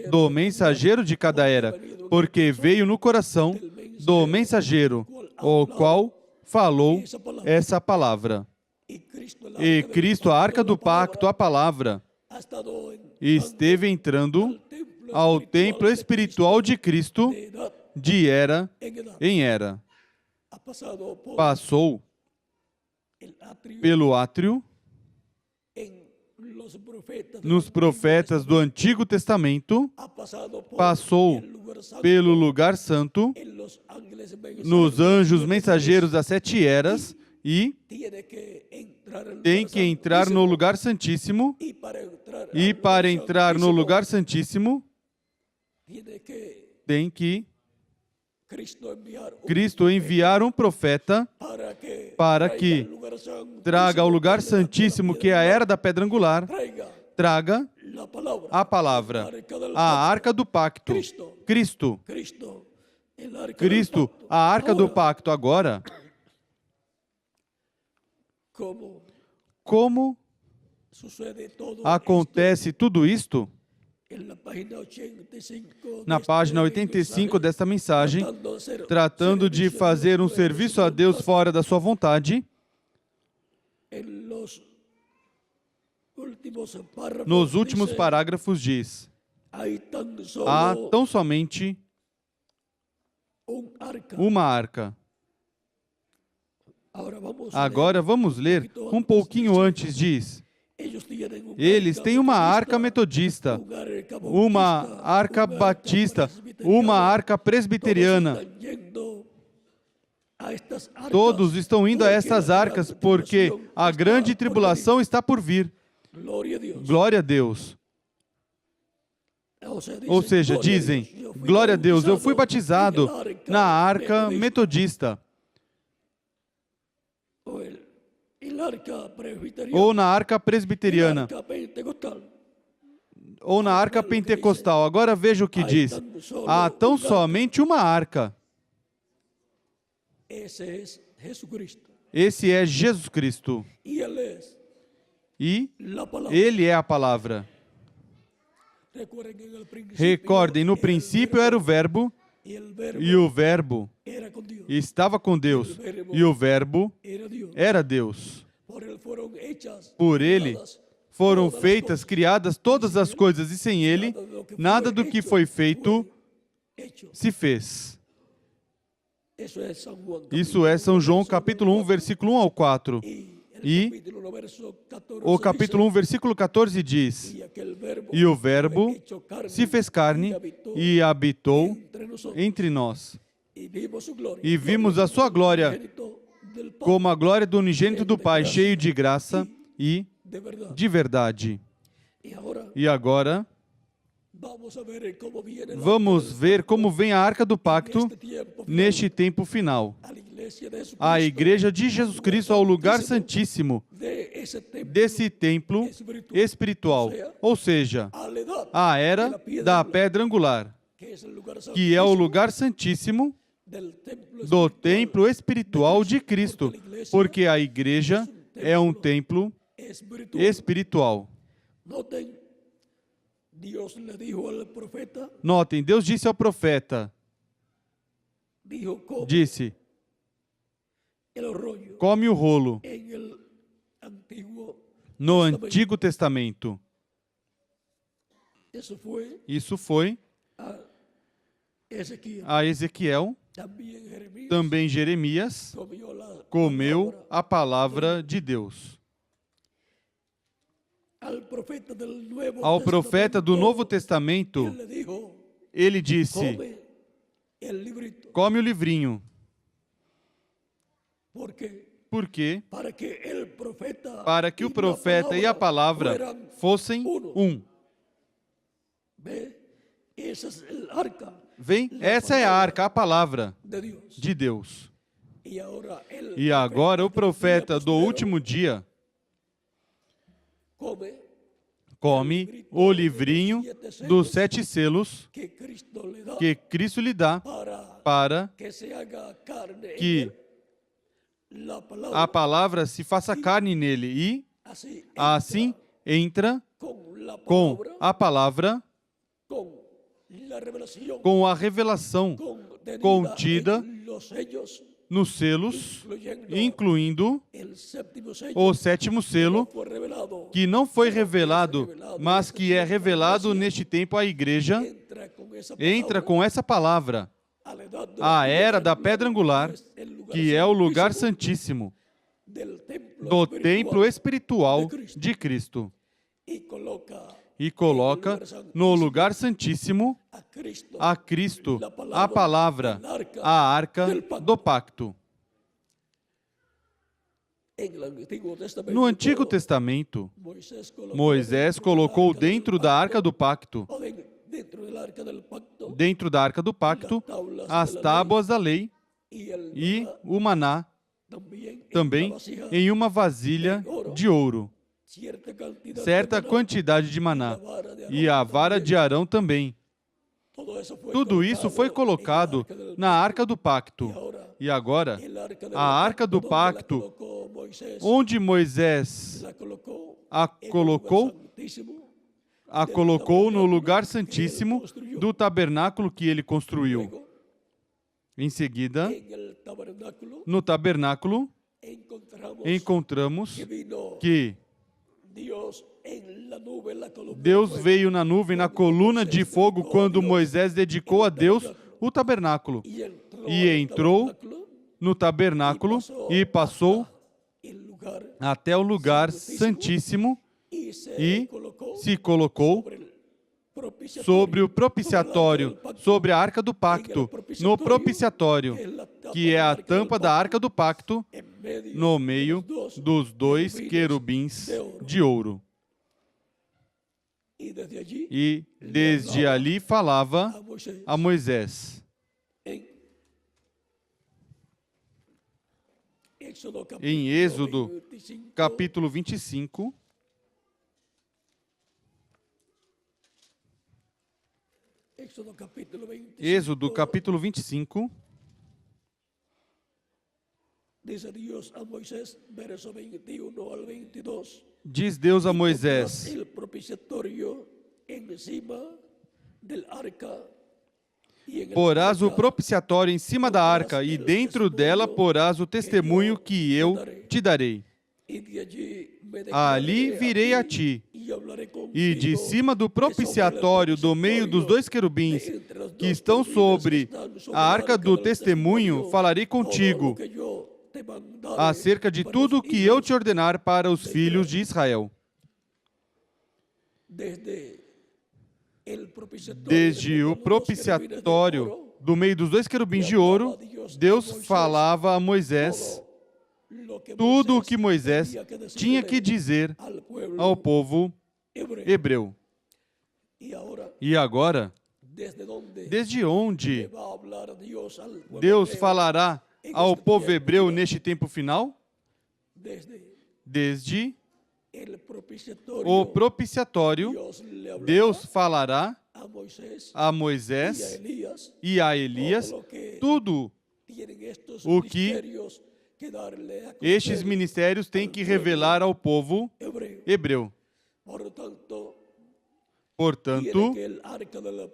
do mensageiro de cada era, porque veio no coração do mensageiro, o qual falou essa palavra. E Cristo, a arca do pacto, a palavra, esteve entrando ao templo espiritual de Cristo de era em era. Passou el atrio pelo átrio, en los profetas del nos profetas do Antigo Testamento, ha pasado por passou el lugar santo, pelo lugar santo, en los ángeles nos anjos mensageiros das 7 eras e tiene que entrar al tem lugar que entrar no santísimo, lugar santíssimo. y para entrar E al para lugar entrar no santísimo, lugar santíssimo, tiene que tem que Cristo enviar um profeta para que traga ao lugar santíssimo, que é a era da pedra angular, traga a palavra, a arca do pacto. Cristo, a arca do pacto. Agora, como acontece tudo isto? Na página 85 desta mensagem, tratando de fazer um serviço a Deus fora da sua vontade, nos últimos parágrafos diz: há tão somente uma arca. Agora vamos ler um pouquinho antes, diz: eles têm uma arca metodista, uma arca batista, uma arca presbiteriana. Todos estão indo a essas arcas porque a grande tribulação está por vir. Glória a Deus. Ou seja, dizem: glória a Deus, eu fui batizado na arca metodista, ou na arca presbiteriana, ou na arca pentecostal. Agora veja o que diz: há tão somente uma arca. Esse é Jesus Cristo. E Ele é a palavra. Recordem, no princípio era o Verbo, e o Verbo estava com Deus, e o Verbo era Deus. Por Ele foram feitas, criadas todas as coisas, e sem Ele, nada do que foi feito se fez. Isso é São João capítulo 1, versículo 1 ao 4. E o capítulo 1, versículo 14 diz: e o Verbo se fez carne e habitou entre nós. E vimos a sua glória, como a glória do unigênito do Pai, cheio de graça e de verdade. E agora, vamos ver como vem a arca do pacto neste tempo final. A igreja de Jesus Cristo ao lugar santíssimo desse templo espiritual, ou seja, a era da pedra angular, que é o lugar santíssimo do templo espiritual de Cristo, porque a igreja é um templo espiritual. Notem, Deus disse ao profeta, disse: come o rolo. No Antigo Testamento. Isso foi a Ezequiel. Também Jeremias comeu a palavra de Deus. Ao profeta do Novo Testamento, ele disse: come o livrinho. Por quê? Para que o profeta e a palavra fossem um. Vem? Essa é a arca, a palavra de Deus. E agora o profeta do último dia come o livrinho dos 7 selos que Cristo lhe dá para que a palavra se faça carne nele e assim entra com a palavra, com a revelação contida nos selos, incluindo o 7º selo, que não foi revelado, mas que é revelado neste tempo à igreja, entra com essa palavra, a era da pedra angular, que é o lugar santíssimo del templo do espiritual templo espiritual de Cristo y coloca e coloca no lugar santíssimo a Cristo, a palavra, a arca do pacto. En el Antiguo Testamento, No Antigo Testamento, Moisés Moisés colocou dentro da arca do pacto, o dentro del arca del pacto dentro da arca do pacto, as tábuas da lei y el e o maná, também vasija, em uma vasilha de ouro, certa de quantidade de maná, e a vara de Arão também. Tudo isso foi colocado na arca do pacto. E agora, a arca do pacto, onde Moisés a colocou no lugar santíssimo do tabernáculo que ele construiu. Em seguida, no tabernáculo, encontramos que Deus veio na nuvem, na coluna de fogo, quando Moisés dedicou a Deus o tabernáculo. E entrou no tabernáculo e passou até o lugar santíssimo e se colocou sobre o propiciatório, sobre a arca do pacto, no propiciatório, que é a tampa da arca do pacto, no meio dos dois querubins de ouro. E desde ali falava a Moisés. Em Êxodo, capítulo 25, Êxodo, capítulo 25, diz Deus a Moisés: porás o propiciatório em cima da arca, e dentro dela porás o testemunho que eu te darei. Ali virei a ti, e de cima do propiciatório, do meio dos dois querubins que estão sobre a arca do testemunho, falarei contigo acerca de tudo o que eu te ordenar para os filhos de Israel. Desde o propiciatório, do meio dos dois querubins de ouro, Deus falava a Moisés tudo o que Moisés tinha que dizer ao povo hebreu. E agora, desde onde Deus falará ao povo hebreu neste tempo final? Desde o propiciatório, Deus falará a Moisés e a Elias tudo o que estes ministérios têm que revelar ao povo hebreu. Portanto,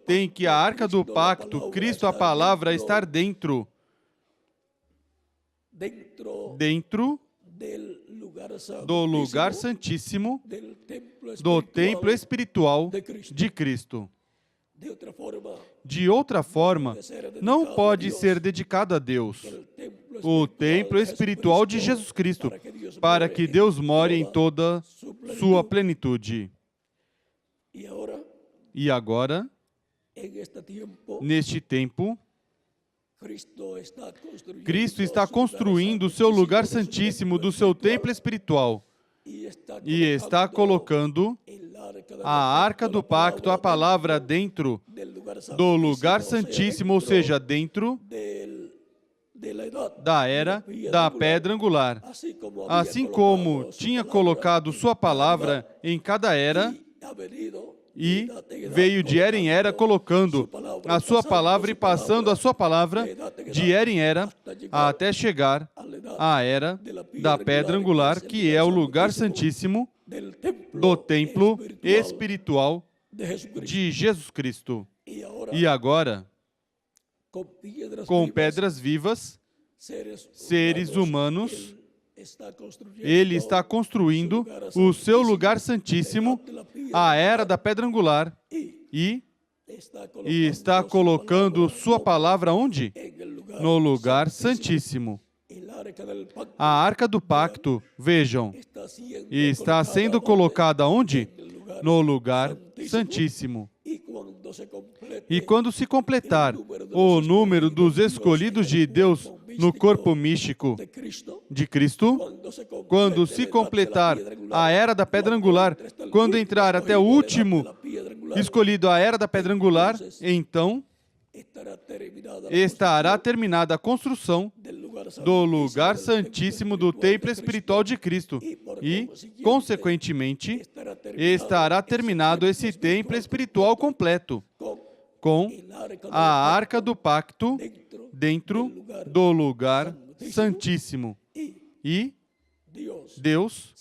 tem que a arca do pacto, Cristo, a palavra, estar dentro do lugar santíssimo do templo espiritual de Cristo. De outra forma, não pode ser dedicado a Deus o templo espiritual de Jesus Cristo, para que Deus more em toda sua plenitude. E agora, neste tempo, Cristo está construindo o seu lugar santíssimo do seu templo espiritual e está colocando a arca do pacto, a palavra, dentro do lugar santíssimo, ou seja, dentro da era da pedra angular. Assim como tinha colocado sua palavra em cada era e veio de era em era colocando a sua palavra e passando a sua palavra de era em era até chegar à era da pedra angular, que é o lugar santíssimo do templo espiritual de Jesus Cristo. E agora, com pedras vivas, seres humanos, ele está construindo o seu lugar santíssimo, a era da pedra angular, e está colocando sua palavra onde? No lugar santíssimo. arca del pacto A Arca do Pacto, vejam, está está sendo colocada onde? No lugar santíssimo. E quando se completar o número dos escolhidos de Deus no corpo místico De Cristo, quando se completar a era da pedra angular, quando entrar até o último escolhido a era da pedra angular, então estará terminada a construção do lugar santíssimo do templo espiritual de Cristo e, consequentemente, estará terminado esse templo espiritual completo, com a Arca do Pacto dentro do lugar santíssimo. E Deus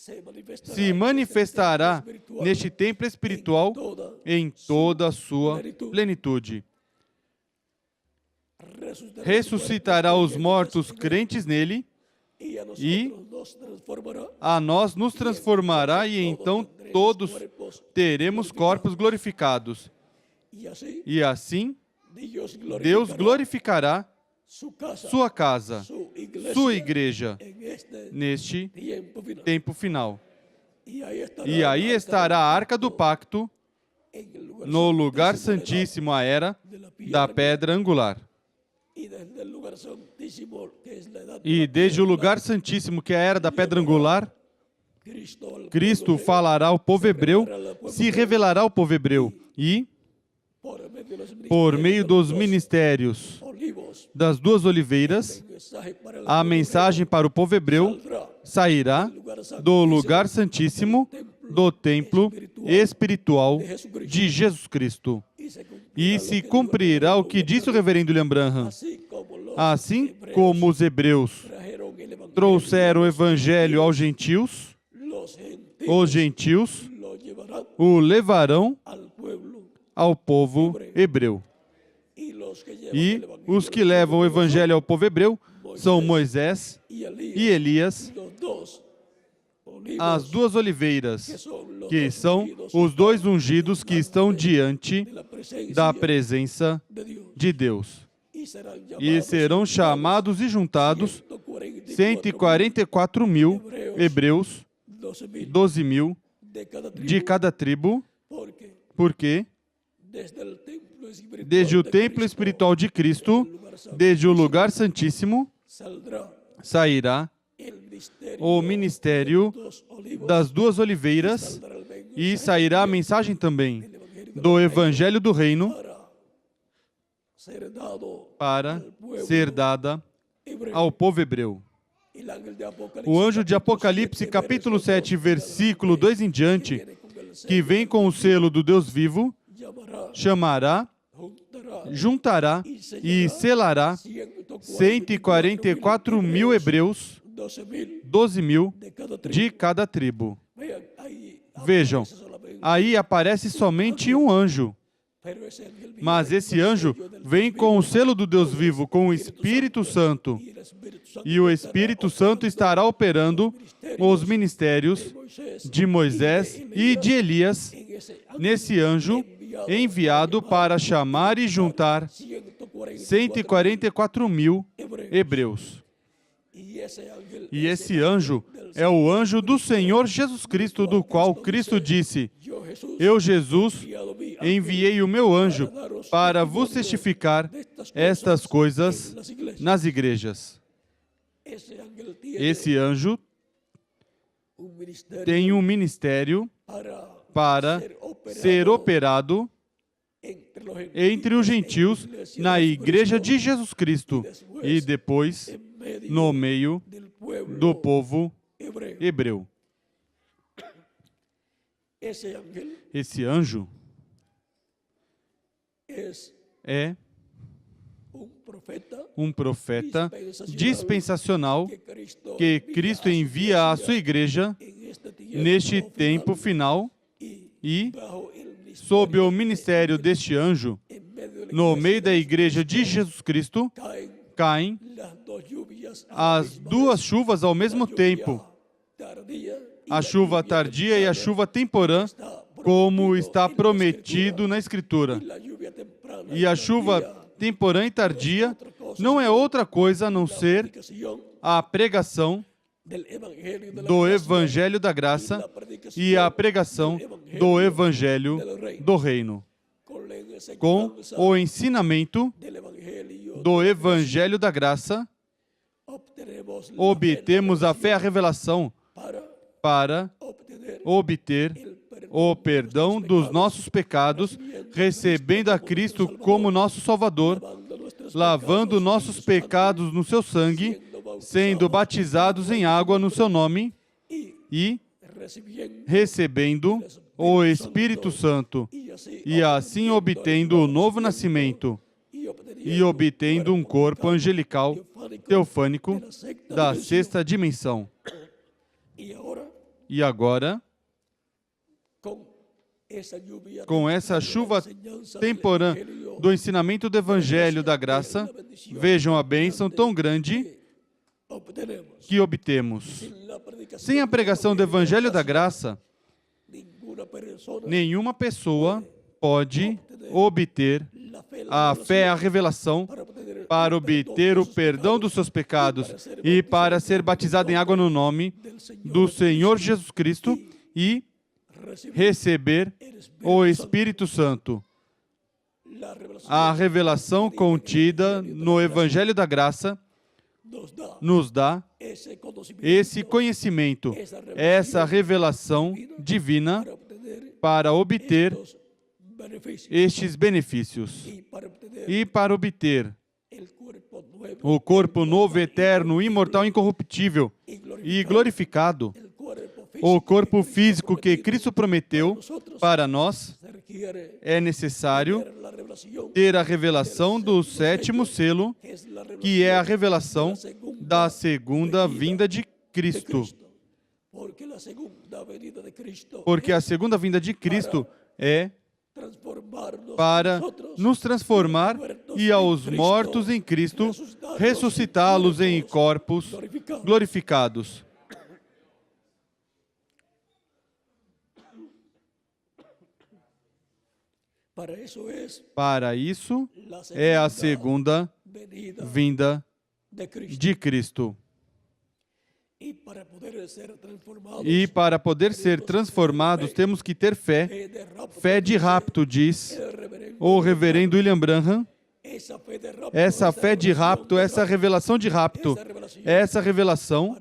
se manifestará neste templo espiritual em toda a sua plenitude. Ressuscitará os mortos crentes nele e a nós nos transformará e então todos teremos corpos glorificados. E assim, Deus glorificará sua casa, sua igreja, neste tempo final. E aí estará a Arca do Pacto no lugar santíssimo, a era da pedra angular. E desde o lugar santíssimo, que é a era da pedra angular, Cristo falará ao povo hebreu, se revelará ao povo hebreu. E, por meio dos ministérios das duas oliveiras, a mensagem para o povo hebreu sairá do lugar santíssimo do templo espiritual de Jesus Cristo. E se cumprirá o que disse o reverendo William Branham. Assim como os hebreus trouxeram o evangelho aos gentios, os gentios o levarão ao povo hebreu. E os que levam o evangelho ao povo hebreu são Moisés e Elias, as duas oliveiras, que são os dois ungidos que estão diante da presença de Deus. E serão chamados e juntados 144.000 hebreus, 12.000 de cada tribo, porque desde o templo espiritual de Cristo, desde o lugar santíssimo, sairá o ministério das duas oliveiras e sairá a mensagem também do Evangelho do Reino para ser dada ao povo hebreu. O anjo de Apocalipse, capítulo 7, versículo 2 em diante, que vem com o selo do Deus vivo, chamará, juntará e selará 144.000 hebreus, 12.000 de cada tribo. Vejam, aí aparece somente um anjo. Mas esse anjo vem com o selo do Deus vivo, com o Espírito Santo. E o Espírito Santo estará operando os ministérios de Moisés e de Elias nesse anjo enviado para chamar e juntar 144.000 hebreus. E esse anjo é o anjo do Senhor Jesus Cristo, do qual Cristo disse: Eu, Jesus, enviei o meu anjo para vos testificar estas coisas nas igrejas. Esse anjo tem um ministério para ser operado entre os gentios na igreja de Jesus Cristo e depois no meio do povo hebreu. Esse anjo é um profeta dispensacional que Cristo envia à sua igreja neste tempo final e, sob o ministério deste anjo, no meio da igreja de Jesus Cristo, caem as duas chuvas ao mesmo tempo, a chuva tardia e a chuva temporã, como está prometido na Escritura. E a chuva temporã e tardia não é outra coisa a não ser a pregação do Evangelho da Graça e a pregação do Evangelho do Reino. Com o ensinamento do Evangelho da Graça, obtemos a fé e a revelação para obter o perdão dos nossos pecados, recebendo a Cristo como nosso Salvador, lavando nossos pecados no seu sangue, sendo batizados em água no seu nome e recebendo o Espírito Santo, e assim obtendo o novo nascimento e obtendo um corpo angelical teofânico da sexta dimensão. E agora, com essa chuva temporã do ensinamento do Evangelho da Graça, vejam a bênção tão grande que obtemos. Sem a pregação do Evangelho da Graça, nenhuma pessoa pode obter a fé e a revelação para obter o perdão dos seus pecados e para ser batizado em água no nome do Senhor Jesus Cristo e receber o Espírito Santo. A revelação contida no Evangelho da Graça nos dá esse conhecimento, essa revelação divina para obter estes benefícios e para obter o corpo novo, eterno, imortal, incorruptível e glorificado, o corpo físico que Cristo prometeu para nós. É necessário ter a revelação do sétimo selo, que é a revelação da segunda vinda de Cristo. Porque a segunda vinda de Cristo é para nos transformar e aos mortos em Cristo ressuscitá-los em corpos glorificados. Para isso é a segunda vinda de Cristo. E para poder ser transformados, temos que ter fé. Fé de rapto, diz o reverendo William Branham. Essa fé de rapto, essa revelação de rapto, essa revelação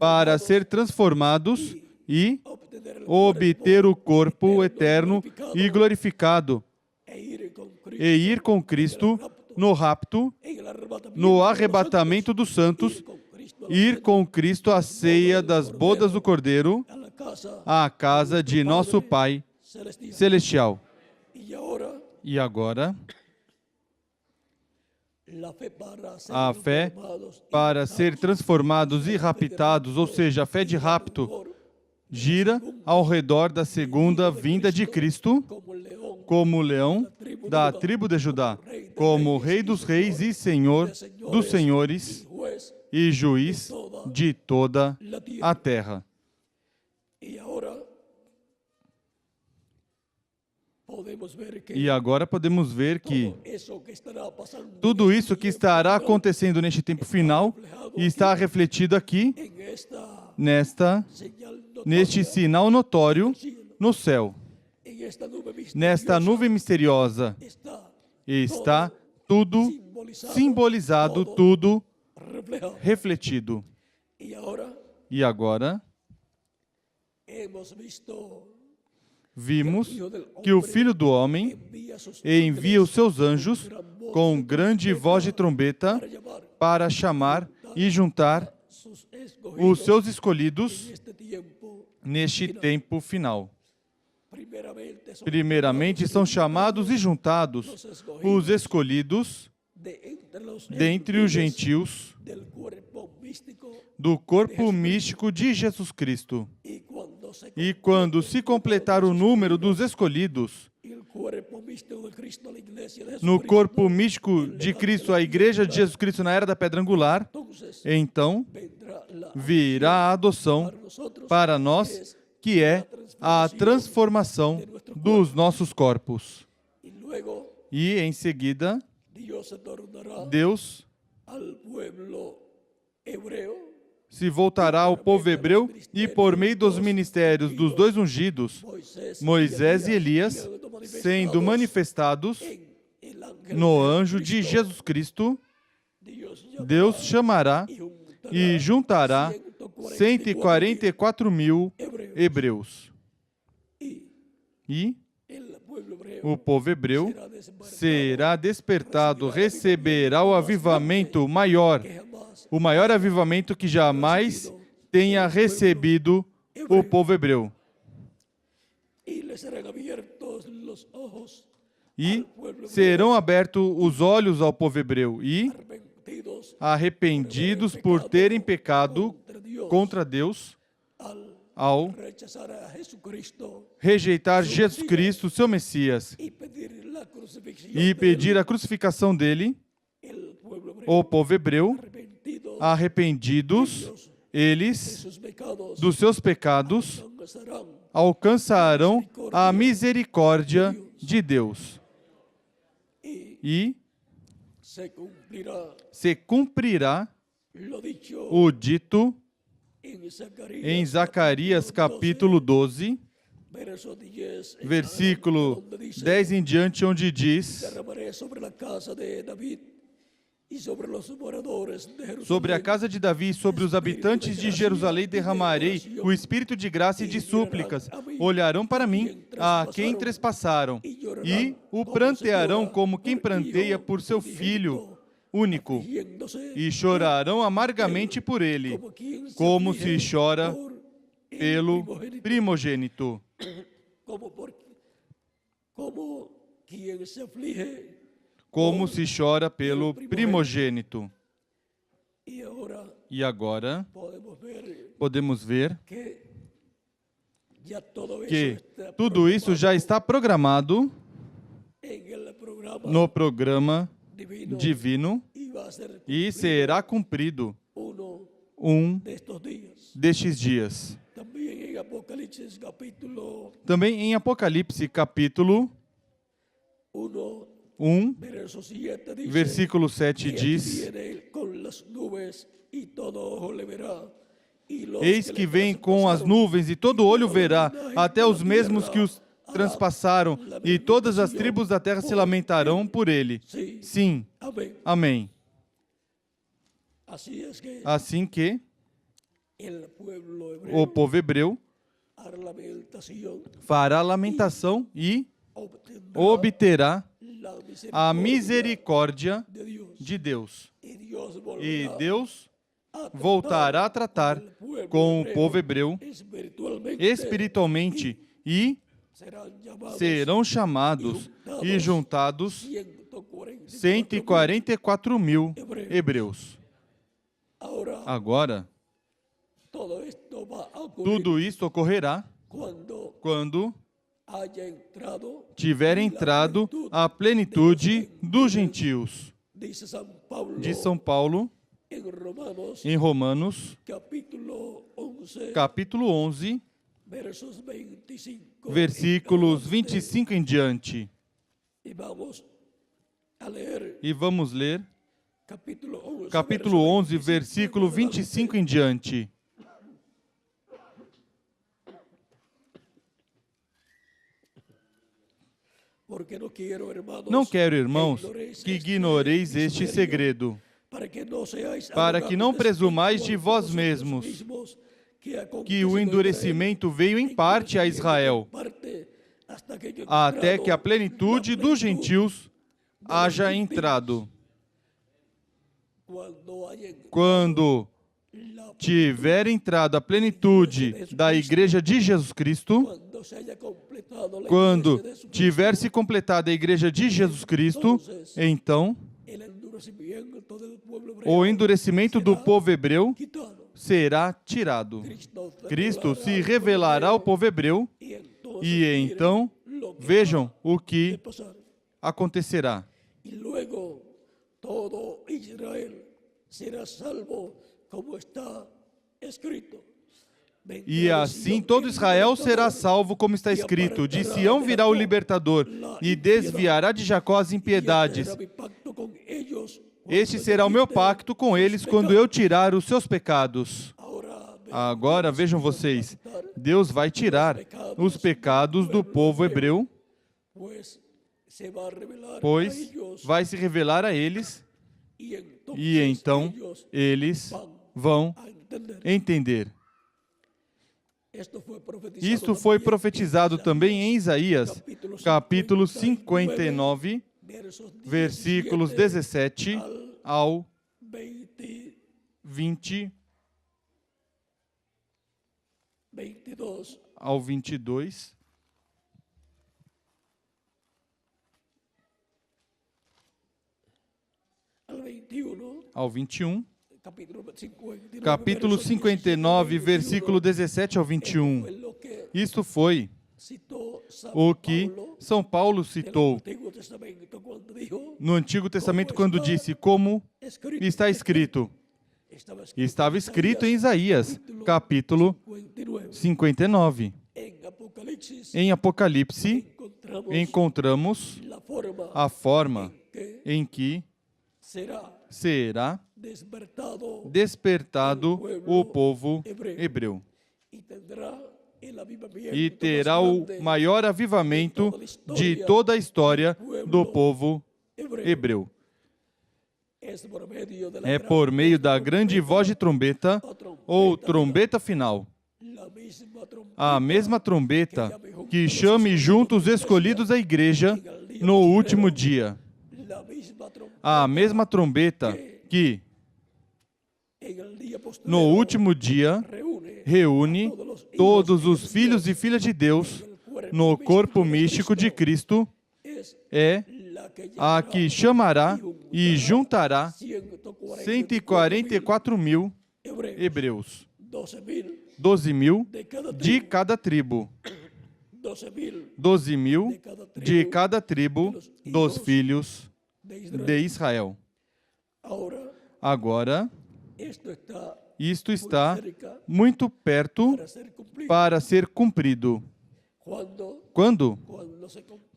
para ser transformados e obter o corpo eterno e glorificado e ir com Cristo no rapto, no arrebatamento dos santos, ir com Cristo à ceia das bodas do Cordeiro, à casa de nosso Pai Celestial. E agora, a fé para ser transformados e raptados, ou seja, a fé de rapto, gira ao redor da segunda vinda de Cristo, como leão da tribo de Judá, como Rei dos reis e Senhor dos senhores e juiz de toda a terra. E agora podemos ver que tudo isso que estará acontecendo neste tempo final está refletido aqui neste sinal notório no céu. Nesta nuvem misteriosa está tudo simbolizado, tudo refletido. E agora vimos que o Filho do Homem envia os seus anjos com grande voz de trombeta para chamar e juntar os seus escolhidos neste tempo final. Primeiramente são chamados e juntados os escolhidos dentre os gentios do corpo místico de Jesus Cristo. E quando se completar o número dos escolhidos no corpo místico de Cristo, a Igreja de Jesus Cristo na Era da Pedra Angular, então virá a adoção para nós, que é a transformação dos nossos corpos. E em seguida, Deus se voltará ao povo hebreu e por meio dos ministérios dos dois ungidos, Moisés e Elias, sendo manifestados no anjo de Jesus Cristo, Deus chamará e juntará 144.000 hebreus. E o povo hebreu será despertado, receberá o avivamento maior, o maior avivamento que jamais tenha recebido o povo hebreu. E serão abertos os olhos ao povo hebreu e arrependidos por terem pecado contra Deus ao rejeitar Jesus Cristo, seu Messias, e pedir a crucificação dele, o povo hebreu, arrependidos, eles, dos seus pecados, alcançarão a misericórdia de Deus. E se cumprirá o dito em Zacarias capítulo 12, versículo 10 em diante, onde diz: sobre a casa de Davi e sobre os habitantes de Jerusalém derramarei o espírito de graça e de súplicas. Olharão para mim, a quem trespassaram, e o prantearão como quem pranteia por seu filho único, e chorarão amargamente por ele, como se chora pelo primogênito. Como se chora pelo primogênito. E agora podemos ver que tudo isso já está programado no programa divino e será cumprido um destes dias. Também em Apocalipse capítulo 1, versículo 7 diz: eis que vem com as nuvens e todo olho verá, até os mesmos que os transpassaram, e todas as tribos da terra se lamentarão por ele. Sim, amém. Assim que o povo hebreu fará lamentação e obterá a misericórdia de Deus. E Deus voltará a tratar com o povo hebreu espiritualmente e serão chamados e juntados 144.000 hebreus. Agora, tudo isso ocorrerá quando tiver entrado a plenitude dos gentios. Diz São Paulo, em Romanos, capítulo 11, versículos 25 em diante. E vamos ler capítulo 11, versículo 25 em diante. Não quero, irmãos, que ignoreis este segredo, para que não presumais de vós mesmos que o endurecimento veio em parte a Israel, até que a plenitude dos gentios haja entrado. Quando tiver entrado a plenitude da Igreja de Jesus Cristo, quando tiver se completado a Igreja de Jesus Cristo, então o endurecimento do povo hebreu será tirado. Cristo se revelará ao povo hebreu e então vejam o que acontecerá. Todo Israel será salvo, como está escrito. E assim todo Israel será salvo, como está escrito: de Sião virá o libertador, e desviará de Jacó as impiedades, Este será o meu pacto com eles quando eu tirar os seus pecados. Agora vejam vocês, Deus vai tirar os pecados do povo hebreu, pois vai se revelar a eles, e então eles vão entender. Isto foi profetizado também em Isaías, capítulo 59, versículos 17 ao 22. Ao 22. Ao 21. Capítulo 59, versículo 17 ao 21. Isto foi o que São Paulo citou no Antigo Testamento quando disse, como está escrito. Estava escrito em Isaías, capítulo 59. Em Apocalipse, encontramos a forma em que será despertado o povo hebreu. E terá o maior avivamento de toda a história do povo hebreu. É por meio da grande voz de trombeta ou trombeta final. A mesma trombeta que chame junto os escolhidos da igreja no último dia. A mesma trombeta que, no último dia, reúne todos os filhos e filhas de Deus no corpo místico de Cristo, é a que chamará e juntará 144 mil hebreus, 12 mil de cada tribo, 12 mil de cada tribo dos filhos de Israel. Agora, isto está muito perto para ser cumprido. Quando?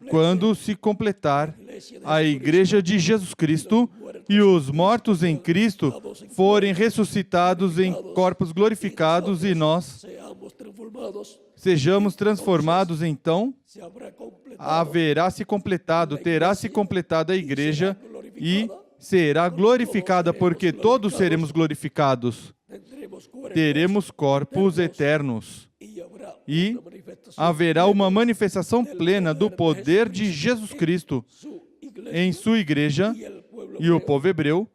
Quando se completar a Igreja de Jesus Cristo e os mortos em Cristo forem ressuscitados em corpos glorificados e nós sejamos transformados, então haverá se completado, terá se completado a Igreja e será glorificada, porque todos seremos glorificados. Teremos corpos eternos. E haverá uma manifestação plena do poder de Jesus Cristo em sua igreja, e o povo hebreu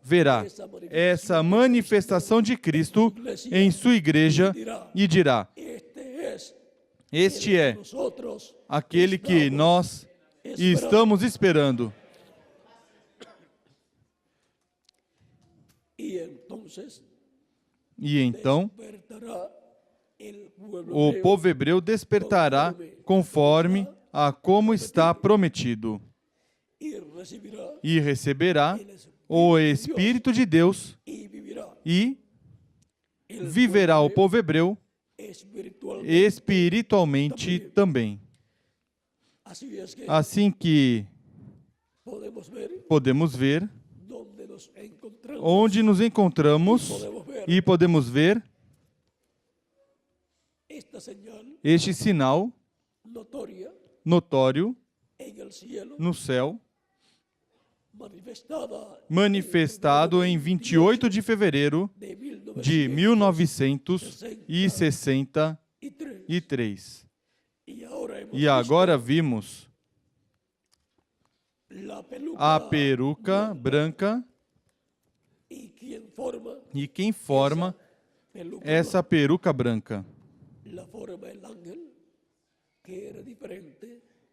verá essa manifestação de Cristo em sua igreja e dirá: este é aquele que nós estamos esperando. E então o povo hebreu despertará conforme a como está prometido e receberá o Espírito de Deus e viverá o povo hebreu espiritualmente também. Assim que podemos ver onde nos encontramos e podemos ver este sinal notório no céu, manifestado em 28 de fevereiro de 1963. E agora vimos a peruca branca e quem forma essa peruca branca.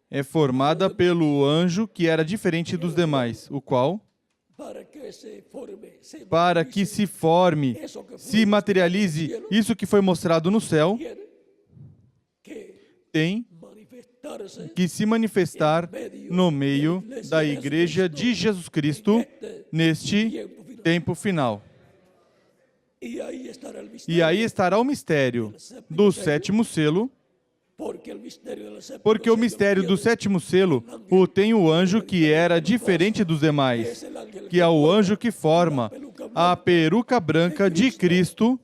É formada pelo anjo que era diferente dos demais, o qual, para que se forme, se materialize isso que foi mostrado no céu, tem que se manifestar no meio da Igreja de Jesus Cristo neste tempo final. E aí estará o mistério do sétimo selo, Porque o mistério do sétimo selo o tem o anjo que era diferente dos demais, que é o anjo que forma a peruca branca de Cristo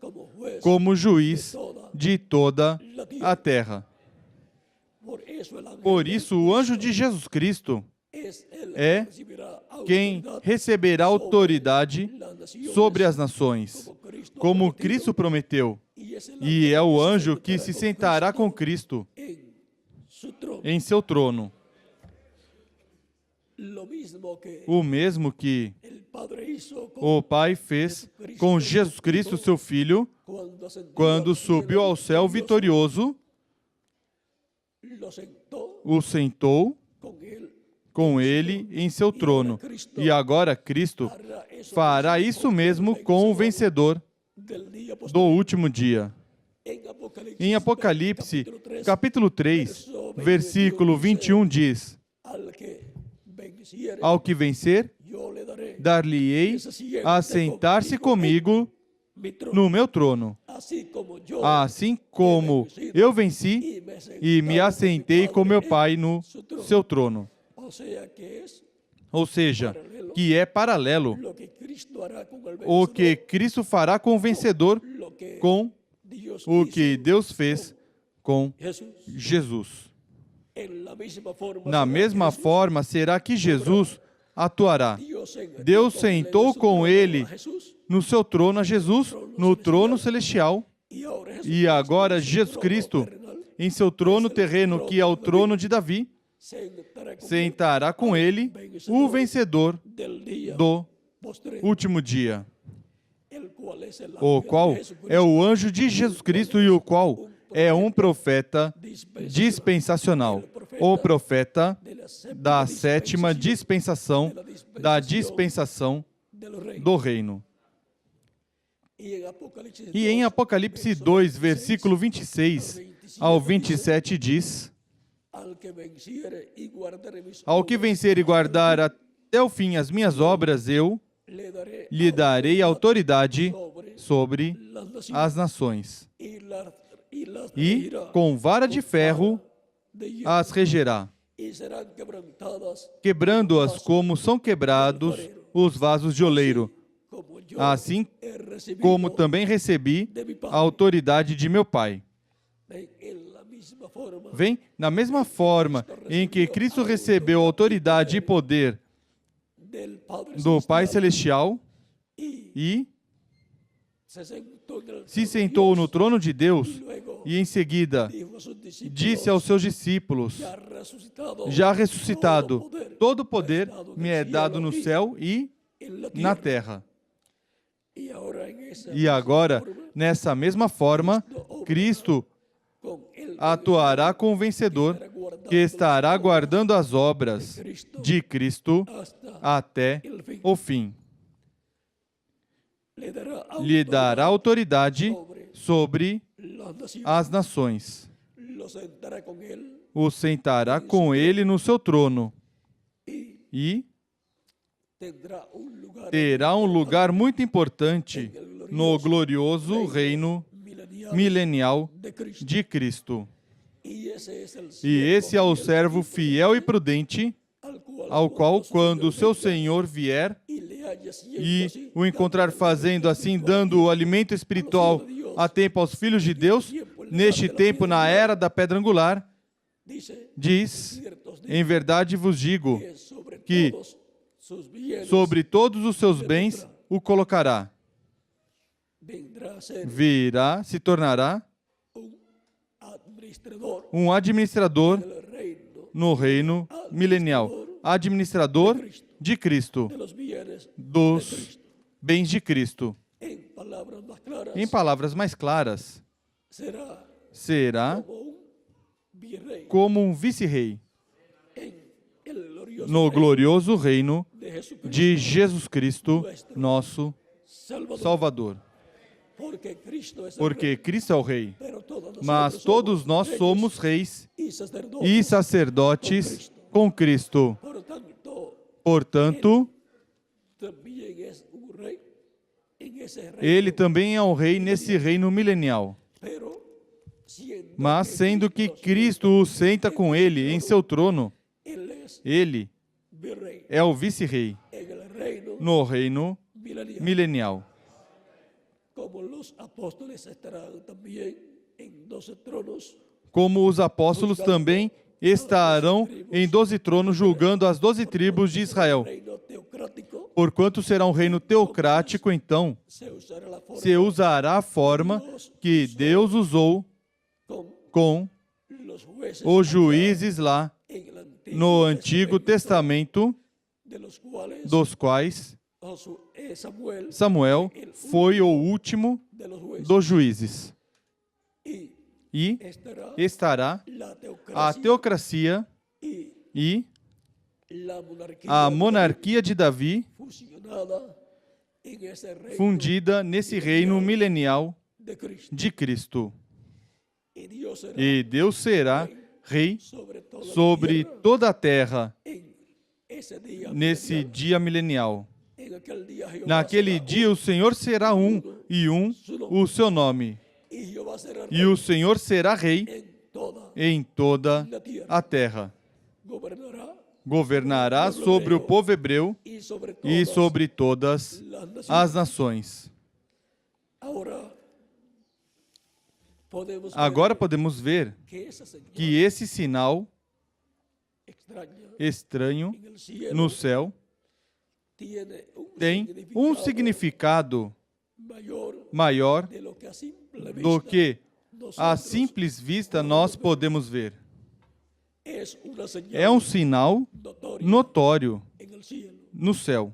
como juiz de toda a terra. Por isso, o anjo de Jesus Cristo é quem receberá autoridade sobre as nações, como Cristo prometeu. E é o anjo que se sentará com Cristo em seu trono. O mesmo que o Pai fez com Jesus Cristo, seu Filho, quando subiu ao céu vitorioso, o sentou com ele em seu trono. E agora Cristo fará isso mesmo com o vencedor do último dia. Em Apocalipse, capítulo 3, versículo 21 diz: Ao que vencer, dar-lhe-ei a sentar-se comigo no meu trono, assim como eu venci e me assentei com meu Pai no seu trono. Ou seja, que é paralelo o que Cristo fará com o vencedor, com o que Deus fez com Jesus. Na mesma forma, será que Jesus atuará. Deus sentou com ele no seu trono, a Jesus, no trono celestial, e agora Jesus Cristo, em seu trono terreno, que é o trono de Davi, sentará com ele o vencedor do último dia, o qual é o anjo de Jesus Cristo e o qual é um profeta dispensacional, o profeta da sétima dispensação, da dispensação do reino. E em Apocalipse 2, versículo 26 ao 27 diz: Ao que vencer e guardar até o fim as minhas obras, eu lhe darei autoridade sobre as nações, e com vara de ferro as regerá, quebrando-as como são quebrados os vasos de oleiro, assim como também recebi a autoridade de meu Pai. Vem, na mesma forma em que Cristo recebeu autoridade e poder do Pai Celestial e se sentou no trono de Deus e em seguida disse aos seus discípulos: já ressuscitado, todo o poder me é dado no céu e na terra. E agora, nessa mesma forma, Cristo atuará com o vencedor, que estará guardando as obras de Cristo até o fim. Lhe dará autoridade sobre as nações. O sentará com ele no seu trono e terá um lugar muito importante no glorioso reino milenial de Cristo. E esse é o servo fiel e prudente, ao qual, quando o seu Senhor vier e o encontrar fazendo assim, dando o alimento espiritual a tempo aos filhos de Deus, neste tempo, na era da pedra angular, diz: em verdade vos digo que sobre todos os seus bens o colocará. Virá, se tornará um administrador no reino milenial. Administrador de Cristo, dos bens de Cristo. Em palavras mais claras, será como um vice-rei no glorioso reino de Jesus Cristo, nosso Salvador. Porque Cristo é o Rei, mas todos nós somos reis e sacerdotes com Cristo. Portanto, Ele também é um rei nesse reino milenial. Mas sendo que Cristo o senta com ele em seu trono, ele é o vice-rei no reino milenial. Como os apóstolos também estarão em 12 tronos julgando as 12 tribos de Israel. Porquanto será um reino teocrático, então se usará a forma que Deus usou com os juízes lá no Antigo Testamento, dos quais Samuel foi o último dos juízes. E estará a teocracia e a monarquia de Davi fundida nesse reino milenial de Cristo. E Deus será rei sobre toda a terra nesse dia milenial. Naquele dia o Senhor será um, e um o seu nome. E o Senhor será rei em toda a terra. Governará sobre o povo hebreu e sobre todas as nações. Agora podemos ver que esse sinal estranho no céu tem um significado maior do que à simples vista nós podemos ver. É um sinal notório no céu,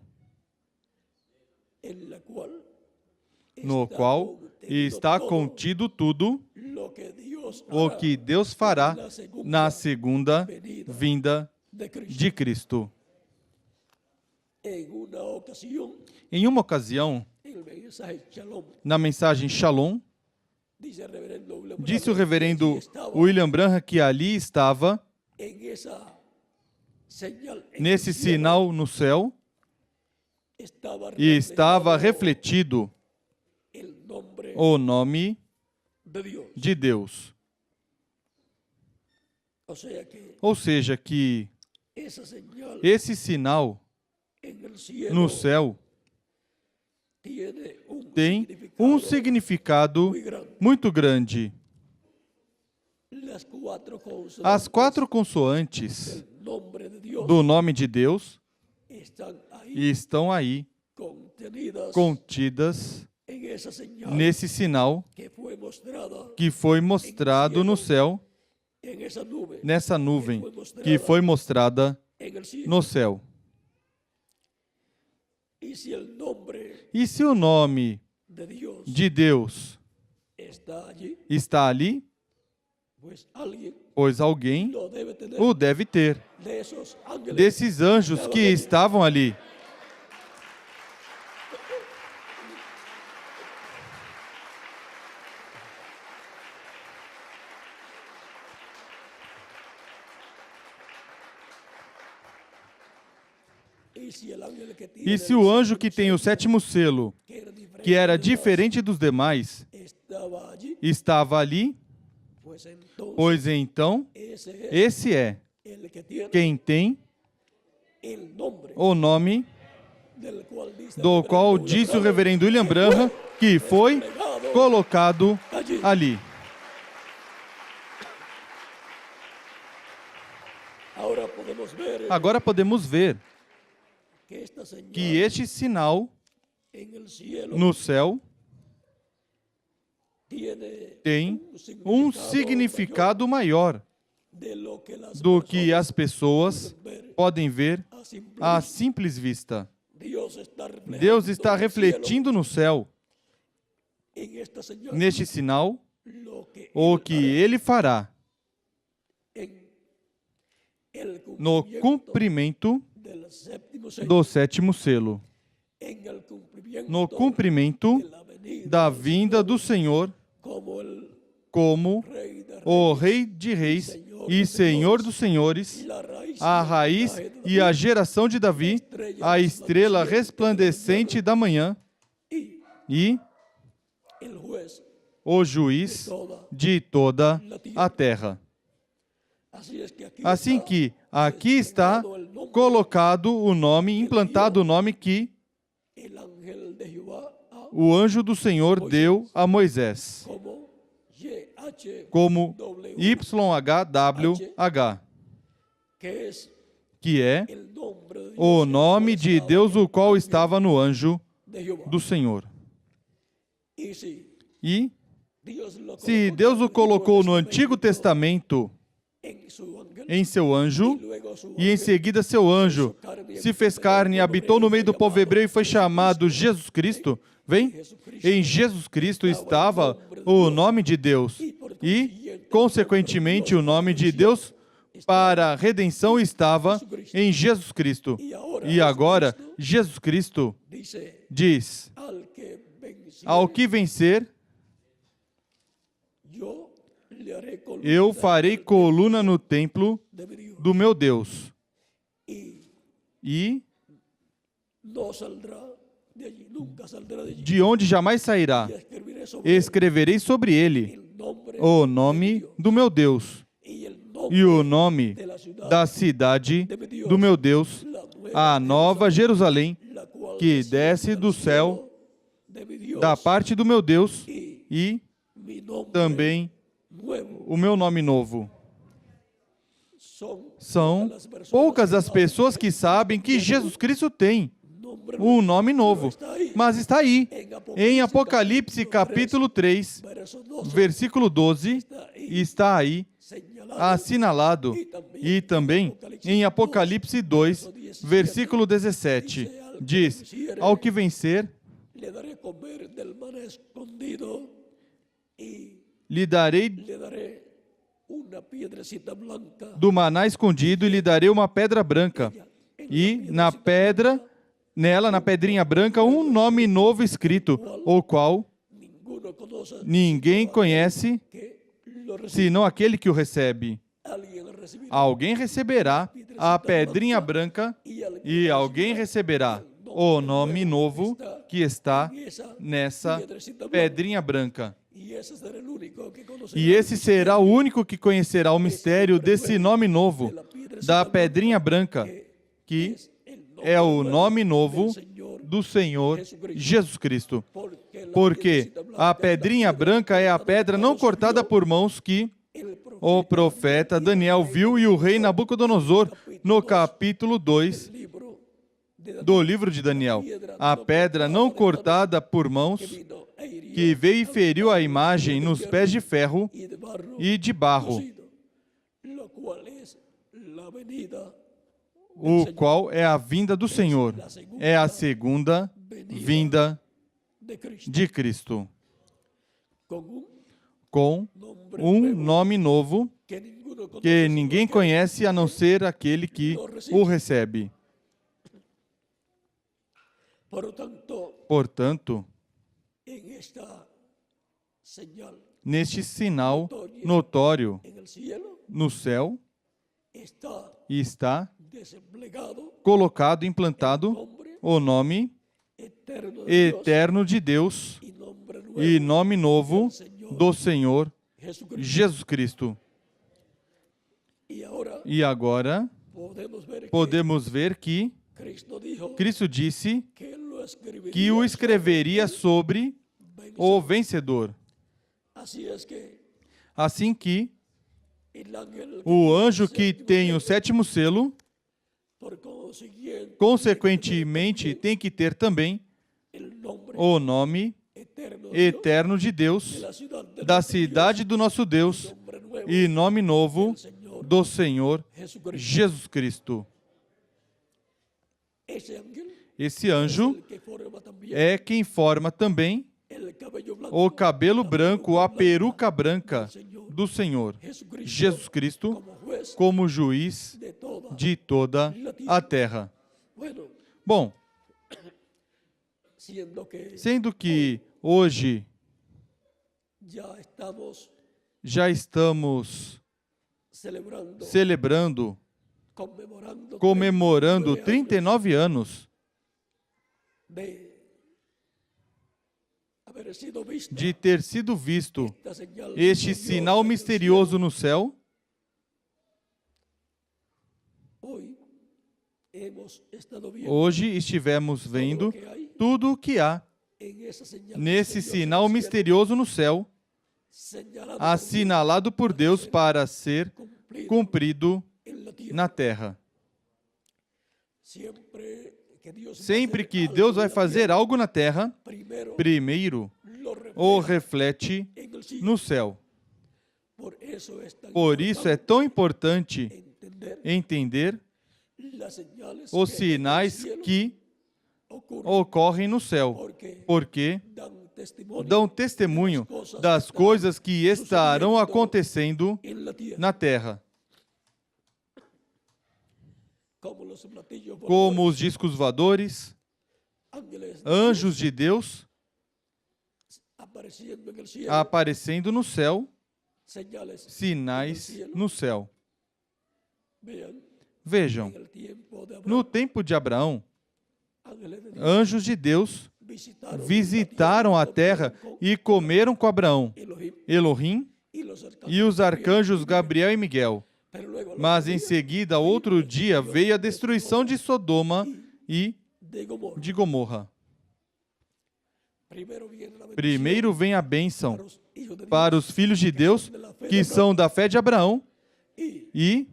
no qual está contido tudo o que Deus fará na segunda vinda de Cristo. Em uma ocasião, na mensagem Shalom, disse o reverendo William Branham que ali estava, nesse sinal no céu, e estava refletido o nome de Deus. Ou seja, que esse sinal no céu tem um significado muito grande. As 4 consoantes do nome de Deus estão aí, contidas nesse sinal que foi mostrado no céu, nessa nuvem que foi mostrada no céu. E se o nome de Deus está ali, pois alguém o deve ter, desses anjos que estavam ali. E se o anjo que tem o 7º selo, que era diferente dos demais, estava ali, pois então, esse é quem tem o nome do qual disse o reverendo William Branham que foi colocado ali. Agora podemos ver que este sinal no céu tem um significado maior do que as pessoas podem ver à simples vista. Deus está refletindo no céu, neste sinal, o que Ele fará no cumprimento do 7º selo, no cumprimento da vinda do Senhor como o Rei de Reis e Senhor dos Senhores, a raiz e a geração de Davi, a estrela resplandecente da manhã, e o juiz de toda a terra. Assim que aqui está colocado o nome, implantado o nome que o anjo do Senhor deu a Moisés, como YHWH, que é o nome de Deus, o qual estava no anjo do Senhor. E se Deus o colocou no Antigo Testamento em seu anjo, e em seguida seu anjo se fez carne, habitou no meio do povo hebreu e foi chamado Jesus Cristo, vem? Em Jesus Cristo estava o nome de Deus e, consequentemente, o nome de Deus para a redenção estava em Jesus Cristo. E agora, Jesus Cristo diz: ao que vencer, eu farei coluna no templo do meu Deus, e de onde jamais sairá. Escreverei sobre ele o nome do meu Deus e o nome da cidade do meu Deus, a nova Jerusalém, que desce do céu da parte do meu Deus, e também o meu nome novo. São poucas as pessoas que sabem que Jesus Cristo tem um nome novo, mas está aí, em Apocalipse capítulo 3, versículo 12, está aí assinalado, e também em Apocalipse 2, versículo 17, diz: ao que vencer, lhe darei do maná escondido, e lhe darei uma pedra branca, e na pedrinha branca, um nome novo escrito, o qual ninguém conhece, senão aquele que o recebe. Alguém receberá a pedrinha branca, e alguém receberá o nome novo que está nessa pedrinha branca. E esse será o único que conhecerá o mistério desse nome novo, da pedrinha branca, que é o nome novo do Senhor Jesus Cristo. Porque a pedrinha branca é a pedra não cortada por mãos que o profeta Daniel viu, e o rei Nabucodonosor, no capítulo 2 do livro de Daniel. A pedra não cortada por mãos, que veio e feriu a imagem nos pés de ferro e de barro, o qual é a vinda do Senhor, é a segunda vinda de Cristo, com um nome novo que ninguém conhece a não ser aquele que o recebe. Portanto, neste sinal notório no céu, está colocado, implantado o nome eterno de Deus e nome novo do Senhor Jesus Cristo. E agora podemos ver que Cristo disse que o escreveria sobre o vencedor. Assim que o anjo que tem o sétimo selo, consequentemente, tem que ter também o nome eterno de Deus, da cidade do nosso Deus, e nome novo do Senhor Jesus Cristo. Esse anjo é quem forma também o cabelo branco, a peruca branca do Senhor Jesus Cristo, como juiz de toda a terra. Bom, sendo que hoje já estamos celebrando, comemorando 39 anos de ter sido visto este sinal misterioso no céu, hoje estivemos vendo tudo o que há nesse sinal misterioso no céu, assinalado por Deus para ser cumprido na terra. Sempre que Deus vai fazer algo na terra, primeiro o reflete no céu. Por isso é tão importante entender os sinais que ocorrem no céu, porque dão testemunho das coisas que estarão acontecendo na terra. Como os discos voadores, anjos de Deus aparecendo no céu, sinais no céu. Vejam, no tempo de Abraão, anjos de Deus visitaram a terra e comeram com Abraão, Elohim e os arcanjos Gabriel e Miguel. Mas em seguida, outro dia, veio a destruição de Sodoma e de Gomorra. Primeiro vem a bênção para os filhos de Deus, que são da fé de Abraão, e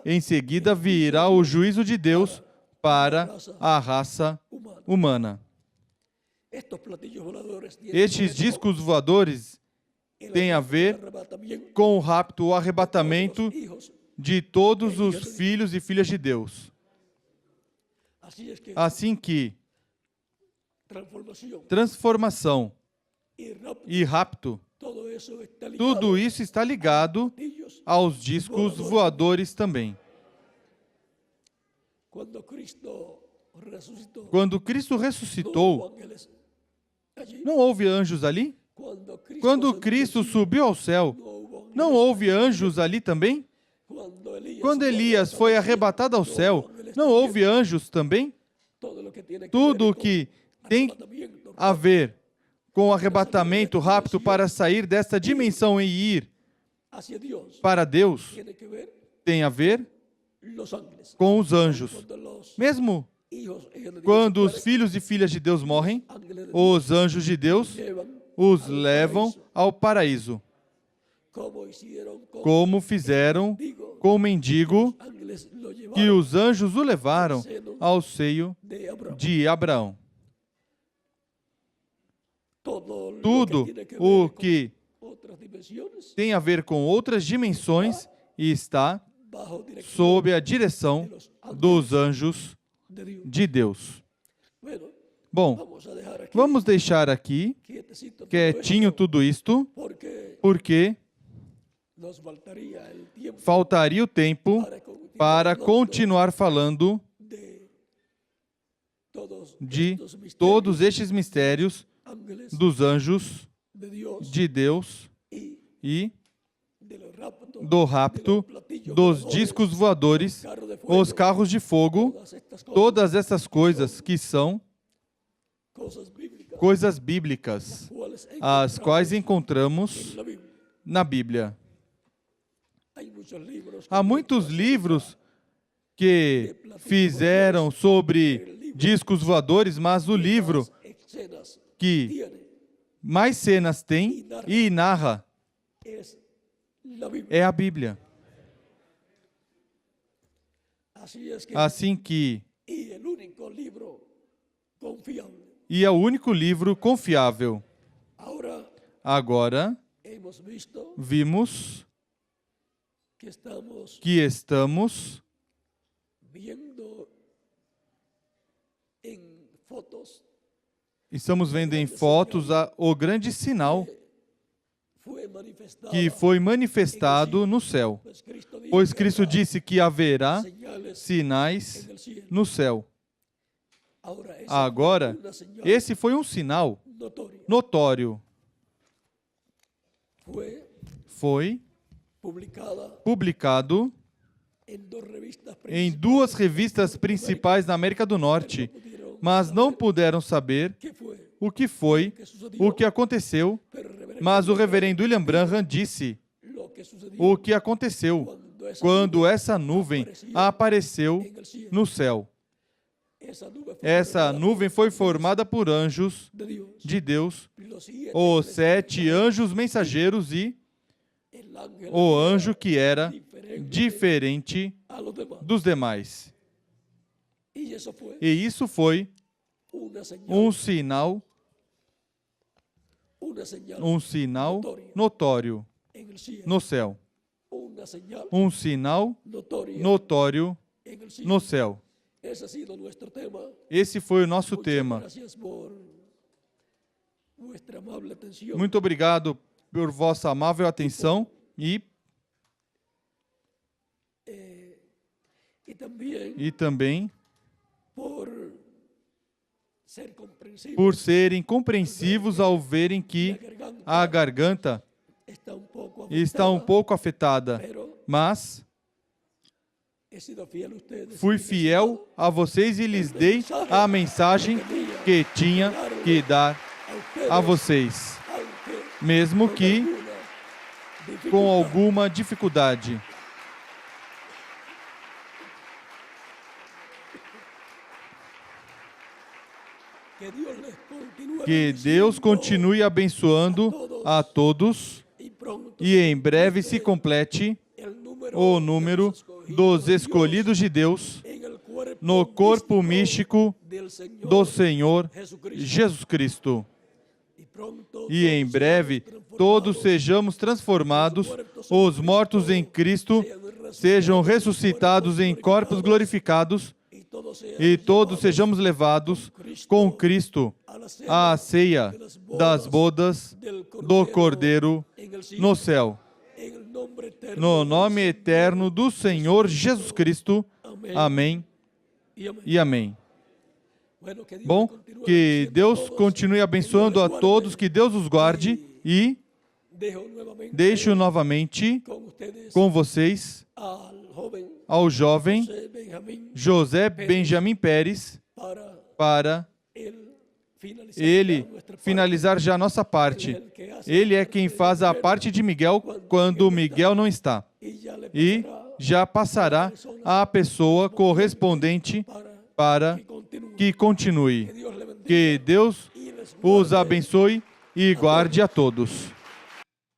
em seguida virá o juízo de Deus para a raça humana. Estes discos voadores têm a ver com o rapto, o arrebatamento de todos os filhos e filhas de Deus. Assim que transformação e rapto, tudo isso está ligado aos discos voadores também. Quando Cristo ressuscitou, não houve anjos ali? Quando Cristo subiu ao céu, não houve anjos ali também? Quando Elias foi arrebatado ao céu, não houve anjos também? Tudo o que tem a ver com o arrebatamento rápido para sair desta dimensão e ir para Deus tem a ver com os anjos. Mesmo quando os filhos e filhas de Deus morrem, os anjos de Deus os levam ao paraíso, como fizeram com o mendigo, que os anjos o levaram ao seio de Abraão. Tudo o que tem a ver com outras dimensões está sob a direção dos anjos de Deus. Bom, vamos deixar aqui quietinho tudo isto, porque faltaria o tempo para continuar falando de todos estes mistérios dos anjos de Deus e do rapto, dos discos voadores, os carros de fogo, todas essas coisas que são coisas bíblicas, as quais encontramos na Bíblia. Há muitos livros que fizeram sobre discos voadores, mas o livro que mais cenas tem e narra é a Bíblia. Assim que e é o único livro confiável. Agora, vimos que estamos vendo em fotos o grande sinal que foi manifestado no céu, pois Cristo disse que haverá sinais no céu. Agora, esse foi um sinal notório. Foi publicado em 2 revistas principais da América do Norte, mas não puderam saber o que foi, o que aconteceu. Mas o reverendo William Branham disse o que aconteceu quando essa nuvem apareceu no céu. Essa nuvem foi formada por anjos de Deus, os 7 anjos mensageiros e o anjo que era diferente dos demais. E isso foi um sinal notório no céu. Um sinal notório no céu. Esse foi o nosso tema. Muito obrigado por vossa amável atenção e também por serem compreensivos ao verem que a garganta está um pouco afetada, mas fui fiel a vocês e lhes dei a mensagem que tinha que dar a vocês, mesmo que com alguma dificuldade. Que Deus continue abençoando a todos e em breve se complete o número dos escolhidos de Deus no corpo místico do Senhor Jesus Cristo. E em breve todos sejamos transformados, os mortos em Cristo sejam ressuscitados em corpos glorificados e todos sejamos levados com Cristo à ceia das bodas do Cordeiro no céu. No nome eterno do Senhor Jesus Cristo. Amém e amém. Bom, que Deus continue abençoando a todos, que Deus os guarde e deixo novamente com vocês ao jovem José Benjamin Pérez para ele finalizar já a nossa parte. Ele é quem faz a parte de Miguel quando Miguel não está. E já passará a pessoa correspondente para que continue. Que Deus os abençoe e guarde a todos.